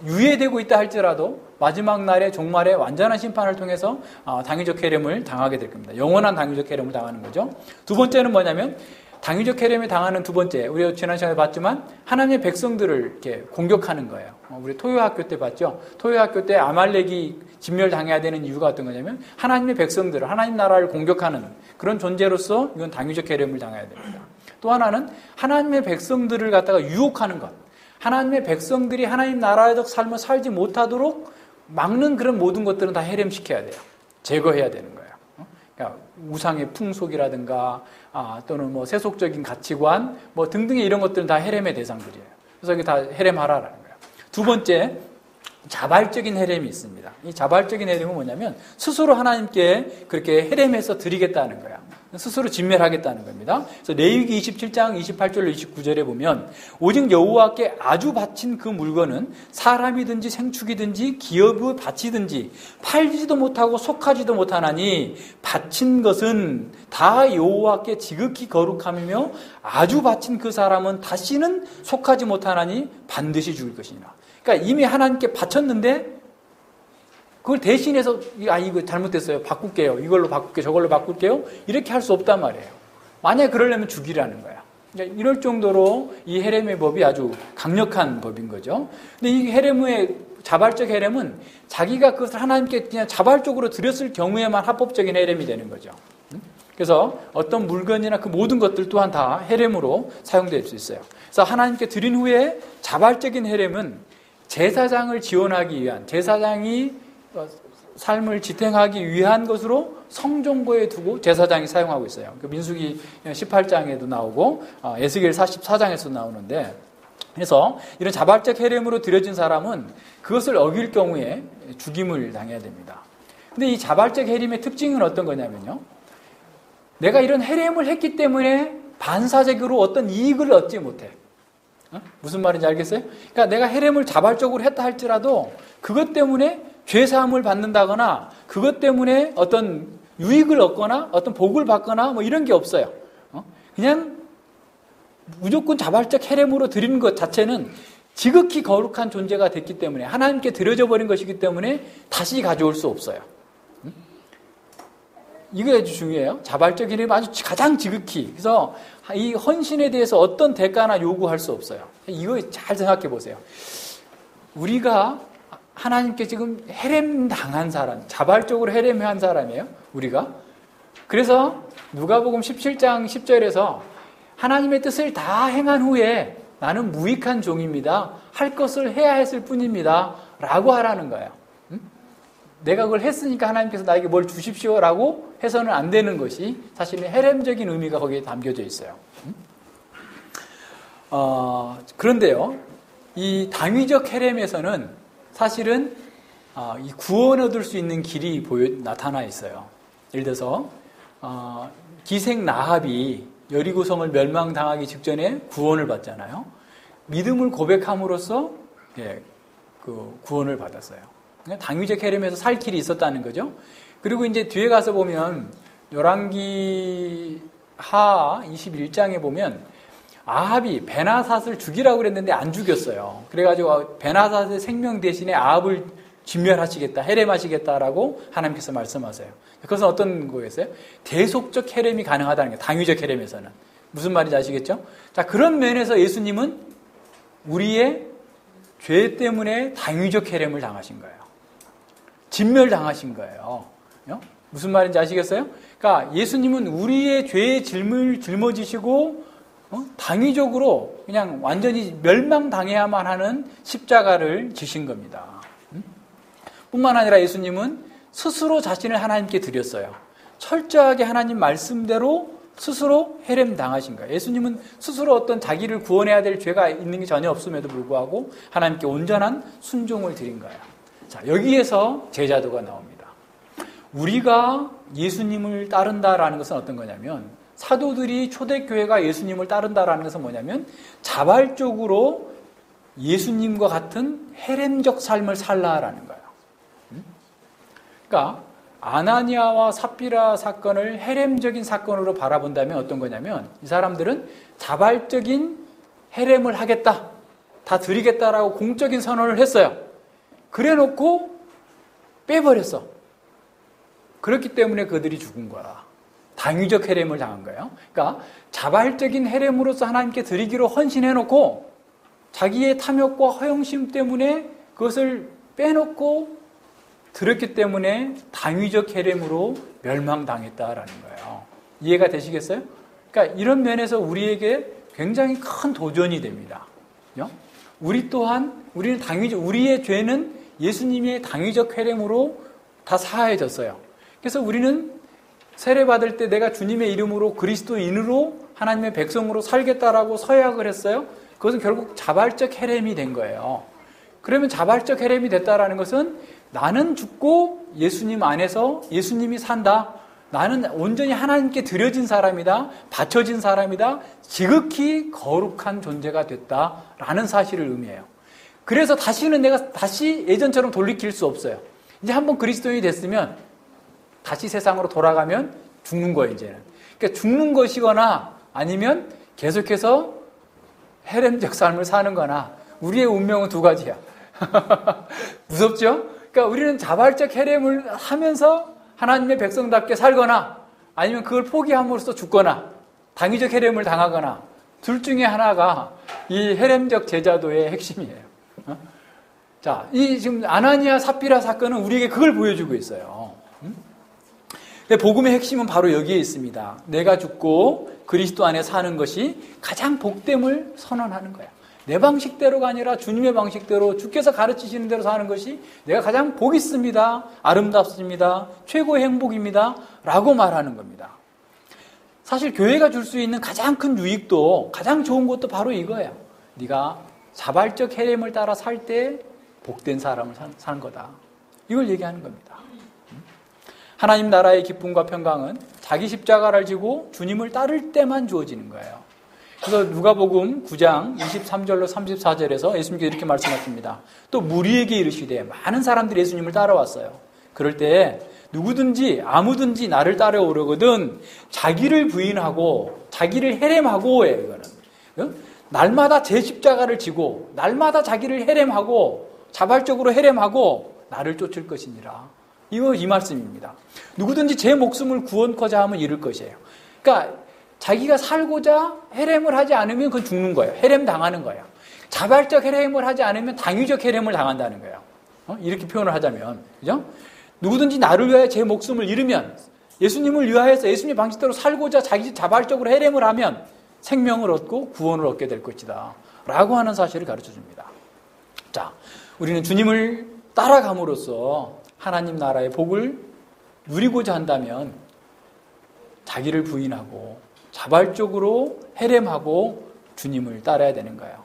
유예되고 있다 할지라도 마지막 날에 종말에 완전한 심판을 통해서 당위적 헤렘을 당하게 될 겁니다. 영원한 당위적 헤렘을 당하는 거죠. 두 번째는 뭐냐면, 당위적 헤렘에 당하는 두 번째, 우리가 지난 시간에 봤지만 하나님의 백성들을 이렇게 공격하는 거예요. 우리 토요학교 때 봤죠. 토요학교 때 아말렉이 진멸당해야 되는 이유가 어떤 거냐면 하나님의 백성들을, 하나님 나라를 공격하는 그런 존재로서 이건 당위적 헤렘을 당해야 됩니다. 또 하나는 하나님의 백성들을 갖다가 유혹하는 것, 하나님의 백성들이 하나님 나라적 삶을 살지 못하도록 막는 그런 모든 것들은 다 헤렘시켜야 돼요. 제거해야 되는 거예요. 그러니까 우상의 풍속이라든가 또는 뭐 세속적인 가치관 뭐 등등의 이런 것들은 다 헤렘의 대상들이에요. 그래서 이게 다 헤렘하라라는 거예요. 두 번째, 자발적인 헤렘이 있습니다. 이 자발적인 헤렘은 뭐냐면 스스로 하나님께 그렇게 헤렘해서 드리겠다는 거야. 스스로 진멸하겠다는 겁니다. 그래서 레위기 27장 28절로 29절에 보면, 오직 여호와께 아주 바친 그 물건은 사람이든지 생축이든지 기업의 밭이든지 팔지도 못하고 속하지도 못하나니 바친 것은 다 여호와께 지극히 거룩함이며 아주 바친 그 사람은 다시는 속하지 못하나니 반드시 죽을 것이니라. 그러니까 이미 하나님께 바쳤는데 그걸 대신해서 이거 잘못됐어요. 바꿀게요. 이걸로 바꿀게요. 저걸로 바꿀게요. 이렇게 할 수 없단 말이에요. 만약에 그러려면 죽이라는 거야. 그러니까 이럴 정도로 이 헤레무의 법이 아주 강력한 법인 거죠. 근데 이 헤레무의 자발적 헤렘은 자기가 그것을 하나님께 그냥 자발적으로 드렸을 경우에만 합법적인 헤렘이 되는 거죠. 그래서 어떤 물건이나 그 모든 것들 또한 다 헤렘으로 사용될 수 있어요. 그래서 하나님께 드린 후에 자발적인 헤렘은 제사장을 지원하기 위한, 제사장이 삶을 지탱하기 위한 것으로 성전고에 두고 제사장이 사용하고 있어요. 그 민수기 18장에도 나오고 에스겔 44장에서도 나오는데, 그래서 이런 자발적 헤렘으로 드려진 사람은 그것을 어길 경우에 죽임을 당해야 됩니다. 근데 이 자발적 헤렘의 특징은 어떤 거냐면요, 내가 이런 헤렘을 했기 때문에 반사적으로 어떤 이익을 얻지 못해. 무슨 말인지 알겠어요? 그러니까 내가 헤렘을 자발적으로 했다 할지라도 그것 때문에 죄사함을 받는다거나 그것 때문에 어떤 유익을 얻거나 어떤 복을 받거나 뭐 이런 게 없어요. 그냥 무조건 자발적 헤렘으로 드리는 것 자체는 지극히 거룩한 존재가 됐기 때문에, 하나님께 드려져 버린 것이기 때문에 다시 가져올 수 없어요. 이게 아주 중요해요. 자발적 헤렘 아주 가장 지극히. 그래서 이 헌신에 대해서 어떤 대가나 요구할 수 없어요. 이거 잘 생각해 보세요. 우리가 하나님께 지금 헤렘 당한 사람, 자발적으로 헤렘한 사람이에요, 우리가. 그래서 누가복음 17장 10절에서 하나님의 뜻을 다 행한 후에 나는 무익한 종입니다, 할 것을 해야 했을 뿐입니다 라고 하라는 거예요. 내가 그걸 했으니까 하나님께서 나에게 뭘 주십시오 라고 해서는 안 되는 것이 사실은 헤렘적인 의미가 거기에 담겨져 있어요. 그런데요, 이 당위적 헤렘에서는 사실은 이 구원 얻을 수 있는 길이 나타나 있어요. 예를 들어서 기생 라합이 여리고성을 멸망당하기 직전에 구원을 받잖아요. 믿음을 고백함으로써 그 구원을 받았어요. 당위적 헤렘에서 살 길이 있었다는 거죠. 그리고 이제 뒤에 가서 보면 열왕기 하 21장에 보면 아합이 베나삿을 죽이라고 그랬는데 안 죽였어요. 그래가지고 베나삿의 생명 대신에 아합을 진멸하시겠다, 헤렘하시겠다라고 하나님께서 말씀하세요. 그것은 어떤 거였어요? 대속적 헤렘이 가능하다는 거예요. 당위적 헤렘에서는. 무슨 말인지 아시겠죠? 자, 그런 면에서 예수님은 우리의 죄 때문에 당위적 헤렘을 당하신 거예요. 진멸당하신 거예요. 무슨 말인지 아시겠어요? 그러니까 예수님은 우리의 죄의 짐을 짊어지시고 당위적으로 그냥 완전히 멸망당해야만 하는 십자가를 지신 겁니다. 뿐만 아니라 예수님은 스스로 자신을 하나님께 드렸어요. 철저하게 하나님 말씀대로 스스로 헤렘 당하신 거예요. 예수님은 스스로 어떤 자기를 구원해야 될 죄가 있는 게 전혀 없음에도 불구하고 하나님께 온전한 순종을 드린 거예요. 자, 여기에서 제자도가 나옵니다. 우리가 예수님을 따른다라는 것은 어떤 거냐면, 사도들이 초대교회가 예수님을 따른다라는 것은 뭐냐면 자발적으로 예수님과 같은 헤렘적 삶을 살라라는 거예요. 그러니까 아나니아와 삽비라 사건을 헤렘적인 사건으로 바라본다면 어떤 거냐면, 이 사람들은 자발적인 헤렘을 하겠다, 다 드리겠다라고 공적인 선언을 했어요. 그래놓고 빼버렸어. 그렇기 때문에 그들이 죽은 거야. 당위적 헤렘을 당한 거예요. 그러니까 자발적인 헤렘으로서 하나님께 드리기로 헌신해놓고 자기의 탐욕과 허영심 때문에 그것을 빼놓고 드렸기 때문에 당위적 헤렘으로 멸망당했다라는 거예요. 이해가 되시겠어요? 그러니까 이런 면에서 우리에게 굉장히 큰 도전이 됩니다. 우리 또한 우리의 죄는 예수님의 당위적 헤렘으로 다 사해졌어요. 그래서 우리는 세례받을 때 내가 주님의 이름으로 그리스도인으로 하나님의 백성으로 살겠다라고 서약을 했어요. 그것은 결국 자발적 헤렘이 된 거예요. 그러면 자발적 헤렘이 됐다라는 것은 나는 죽고 예수님 안에서 예수님이 산다. 나는 온전히 하나님께 드려진 사람이다. 바쳐진 사람이다. 지극히 거룩한 존재가 됐다라는 사실을 의미해요. 그래서 다시는 내가 다시 예전처럼 돌이킬 수 없어요. 이제 한번 그리스도인이 됐으면 다시 세상으로 돌아가면 죽는 거예요, 이제는. 그러니까 죽는 것이거나 아니면 계속해서 헤렘적 삶을 사는 거나, 우리의 운명은 두 가지야. 무섭죠? 그러니까 우리는 자발적 헤렘을 하면서 하나님의 백성답게 살거나, 아니면 그걸 포기함으로써 죽거나, 당위적 헤렘을 당하거나, 둘 중에 하나가 이 헤렘적 제자도의 핵심이에요. 자, 이 지금 아나니아 삽비라 사건은 우리에게 그걸 보여주고 있어요. 복음의 핵심은 바로 여기에 있습니다. 내가 죽고 그리스도 안에 사는 것이 가장 복됨을 선언하는 거야. 내 방식대로가 아니라 주님의 방식대로 주께서 가르치시는 대로 사는 것이 내가 가장 복 있습니다. 아름답습니다. 최고의 행복입니다. 라고 말하는 겁니다. 사실 교회가 줄 수 있는 가장 큰 유익도 가장 좋은 것도 바로 이거예요. 네가 자발적 헤렘을 따라 살 때 복된 사람을 사는 거다. 이걸 얘기하는 겁니다. 하나님 나라의 기쁨과 평강은 자기 십자가를 지고 주님을 따를 때만 주어지는 거예요. 그래서 누가복음 9장 23절로 34절에서 예수님께서 이렇게 말씀하십니다. 또 무리에게 이르시되 많은 사람들이 예수님을 따라왔어요. 그럴 때 누구든지 아무든지 나를 따라오려거든 자기를 부인하고 자기를 헤렘하고 해요. 이거는 날마다 제 십자가를 지고 날마다 자기를 헤렘하고 자발적으로 헤렘하고 나를 쫓을 것이니라. 이 말씀입니다. 누구든지 제 목숨을 구원코자 하면 잃을 것이에요. 그러니까 자기가 살고자 헤렘을 하지 않으면 그건 죽는 거예요. 헤렘 당하는 거예요. 자발적 헤렘을 하지 않으면 당위적 헤렘을 당한다는 거예요. 이렇게 표현을 하자면, 그죠? 누구든지 나를 위하여 제 목숨을 잃으면, 예수님을 위하여서 예수님 방식대로 살고자 자기 자발적으로 헤렘을 하면 생명을 얻고 구원을 얻게 될 것이다. 라고 하는 사실을 가르쳐 줍니다. 자, 우리는 주님을 따라감으로써 하나님 나라의 복을 누리고자 한다면 자기를 부인하고 자발적으로 헤렘하고 주님을 따라야 되는 거예요.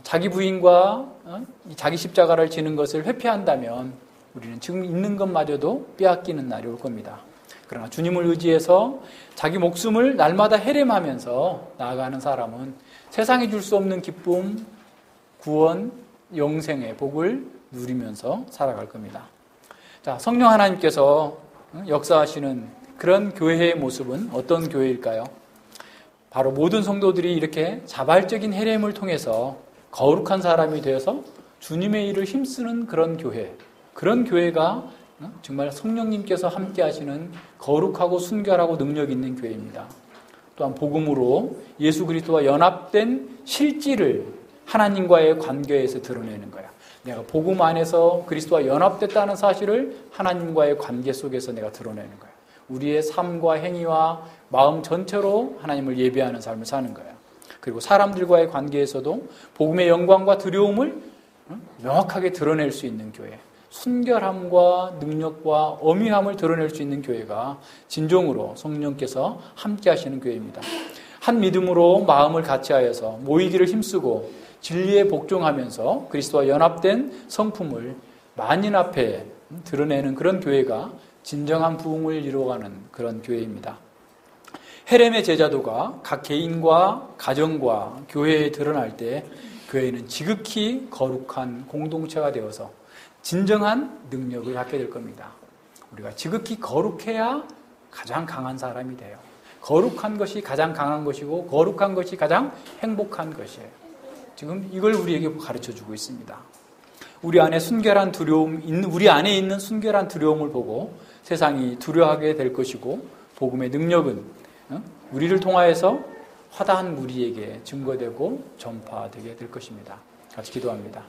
자기 부인과 자기 십자가를 지는 것을 회피한다면 우리는 지금 있는 것마저도 빼앗기는 날이 올 겁니다. 그러나 주님을 의지해서 자기 목숨을 날마다 헤렘하면서 나아가는 사람은 세상에 줄 수 없는 기쁨, 구원, 영생의 복을 누리면서 살아갈 겁니다. 자, 성령 하나님께서 역사하시는 그런 교회의 모습은 어떤 교회일까요? 바로 모든 성도들이 이렇게 자발적인 헤렘을 통해서 거룩한 사람이 되어서 주님의 일을 힘쓰는 그런 교회, 그런 교회가 정말 성령님께서 함께 하시는 거룩하고 순결하고 능력 있는 교회입니다. 또한 복음으로 예수 그리스도와 연합된 실질을 하나님과의 관계에서 드러내는 거야. 내가 복음 안에서 그리스도와 연합됐다는 사실을 하나님과의 관계 속에서 내가 드러내는 거야. 우리의 삶과 행위와 마음 전체로 하나님을 예배하는 삶을 사는 거야. 그리고 사람들과의 관계에서도 복음의 영광과 두려움을 명확하게 드러낼 수 있는 교회, 순결함과 능력과 엄위함을 드러낼 수 있는 교회가 진정으로 성령께서 함께 하시는 교회입니다. 한 믿음으로 마음을 같이하여서 모이기를 힘쓰고 진리에 복종하면서 그리스도와 연합된 성품을 만인 앞에 드러내는 그런 교회가 진정한 부흥을 이루어가는 그런 교회입니다. 헤렘의 제자도가 각 개인과 가정과 교회에 드러날 때 교회는 지극히 거룩한 공동체가 되어서 진정한 능력을 갖게 될 겁니다. 우리가 지극히 거룩해야 가장 강한 사람이 돼요. 거룩한 것이 가장 강한 것이고 거룩한 것이 가장 행복한 것이에요. 지금 이걸 우리에게 가르쳐주고 있습니다. 우리 안에 순결한 두려움, 우리 안에 있는 순결한 두려움을 보고 세상이 두려워하게 될 것이고 복음의 능력은 우리를 통하여서 화다한 무리에게 증거되고 전파되게 될 것입니다. 같이 기도합니다.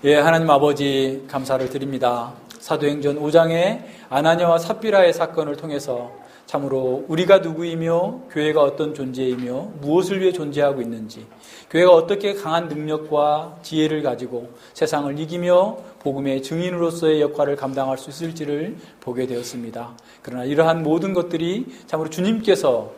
예, 하나님 아버지 감사를 드립니다. 사도행전 5장의 아나니아와 삽비라의 사건을 통해서 참으로 우리가 누구이며 교회가 어떤 존재이며 무엇을 위해 존재하고 있는지, 교회가 어떻게 강한 능력과 지혜를 가지고 세상을 이기며 복음의 증인으로서의 역할을 감당할 수 있을지를 보게 되었습니다. 그러나 이러한 모든 것들이 참으로 주님께서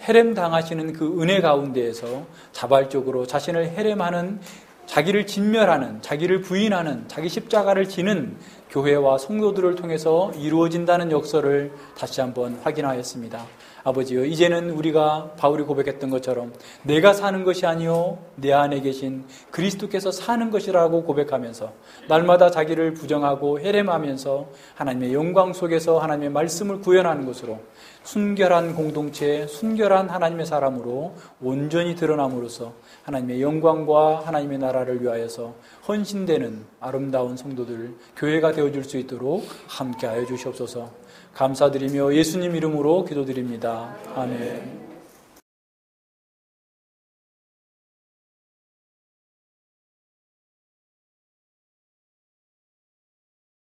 헤렘 당하시는 그 은혜 가운데에서 자발적으로 자신을 헤렘하는, 자기를 진멸하는, 자기를 부인하는, 자기 십자가를 지는 교회와 성도들을 통해서 이루어진다는 역사를 다시 한번 확인하였습니다. 아버지여, 이제는 우리가 바울이 고백했던 것처럼 내가 사는 것이 아니요 내 안에 계신 그리스도께서 사는 것이라고 고백하면서 날마다 자기를 부정하고 헤렘하면서 하나님의 영광 속에서 하나님의 말씀을 구현하는 것으로 순결한 공동체, 순결한 하나님의 사람으로 온전히 드러남으로써 하나님의 영광과 하나님의 나라를 위하여서 헌신되는 아름다운 성도들, 교회가 되어줄 수 있도록 함께하여 주시옵소서. 감사드리며 예수님 이름으로 기도드립니다. 아멘.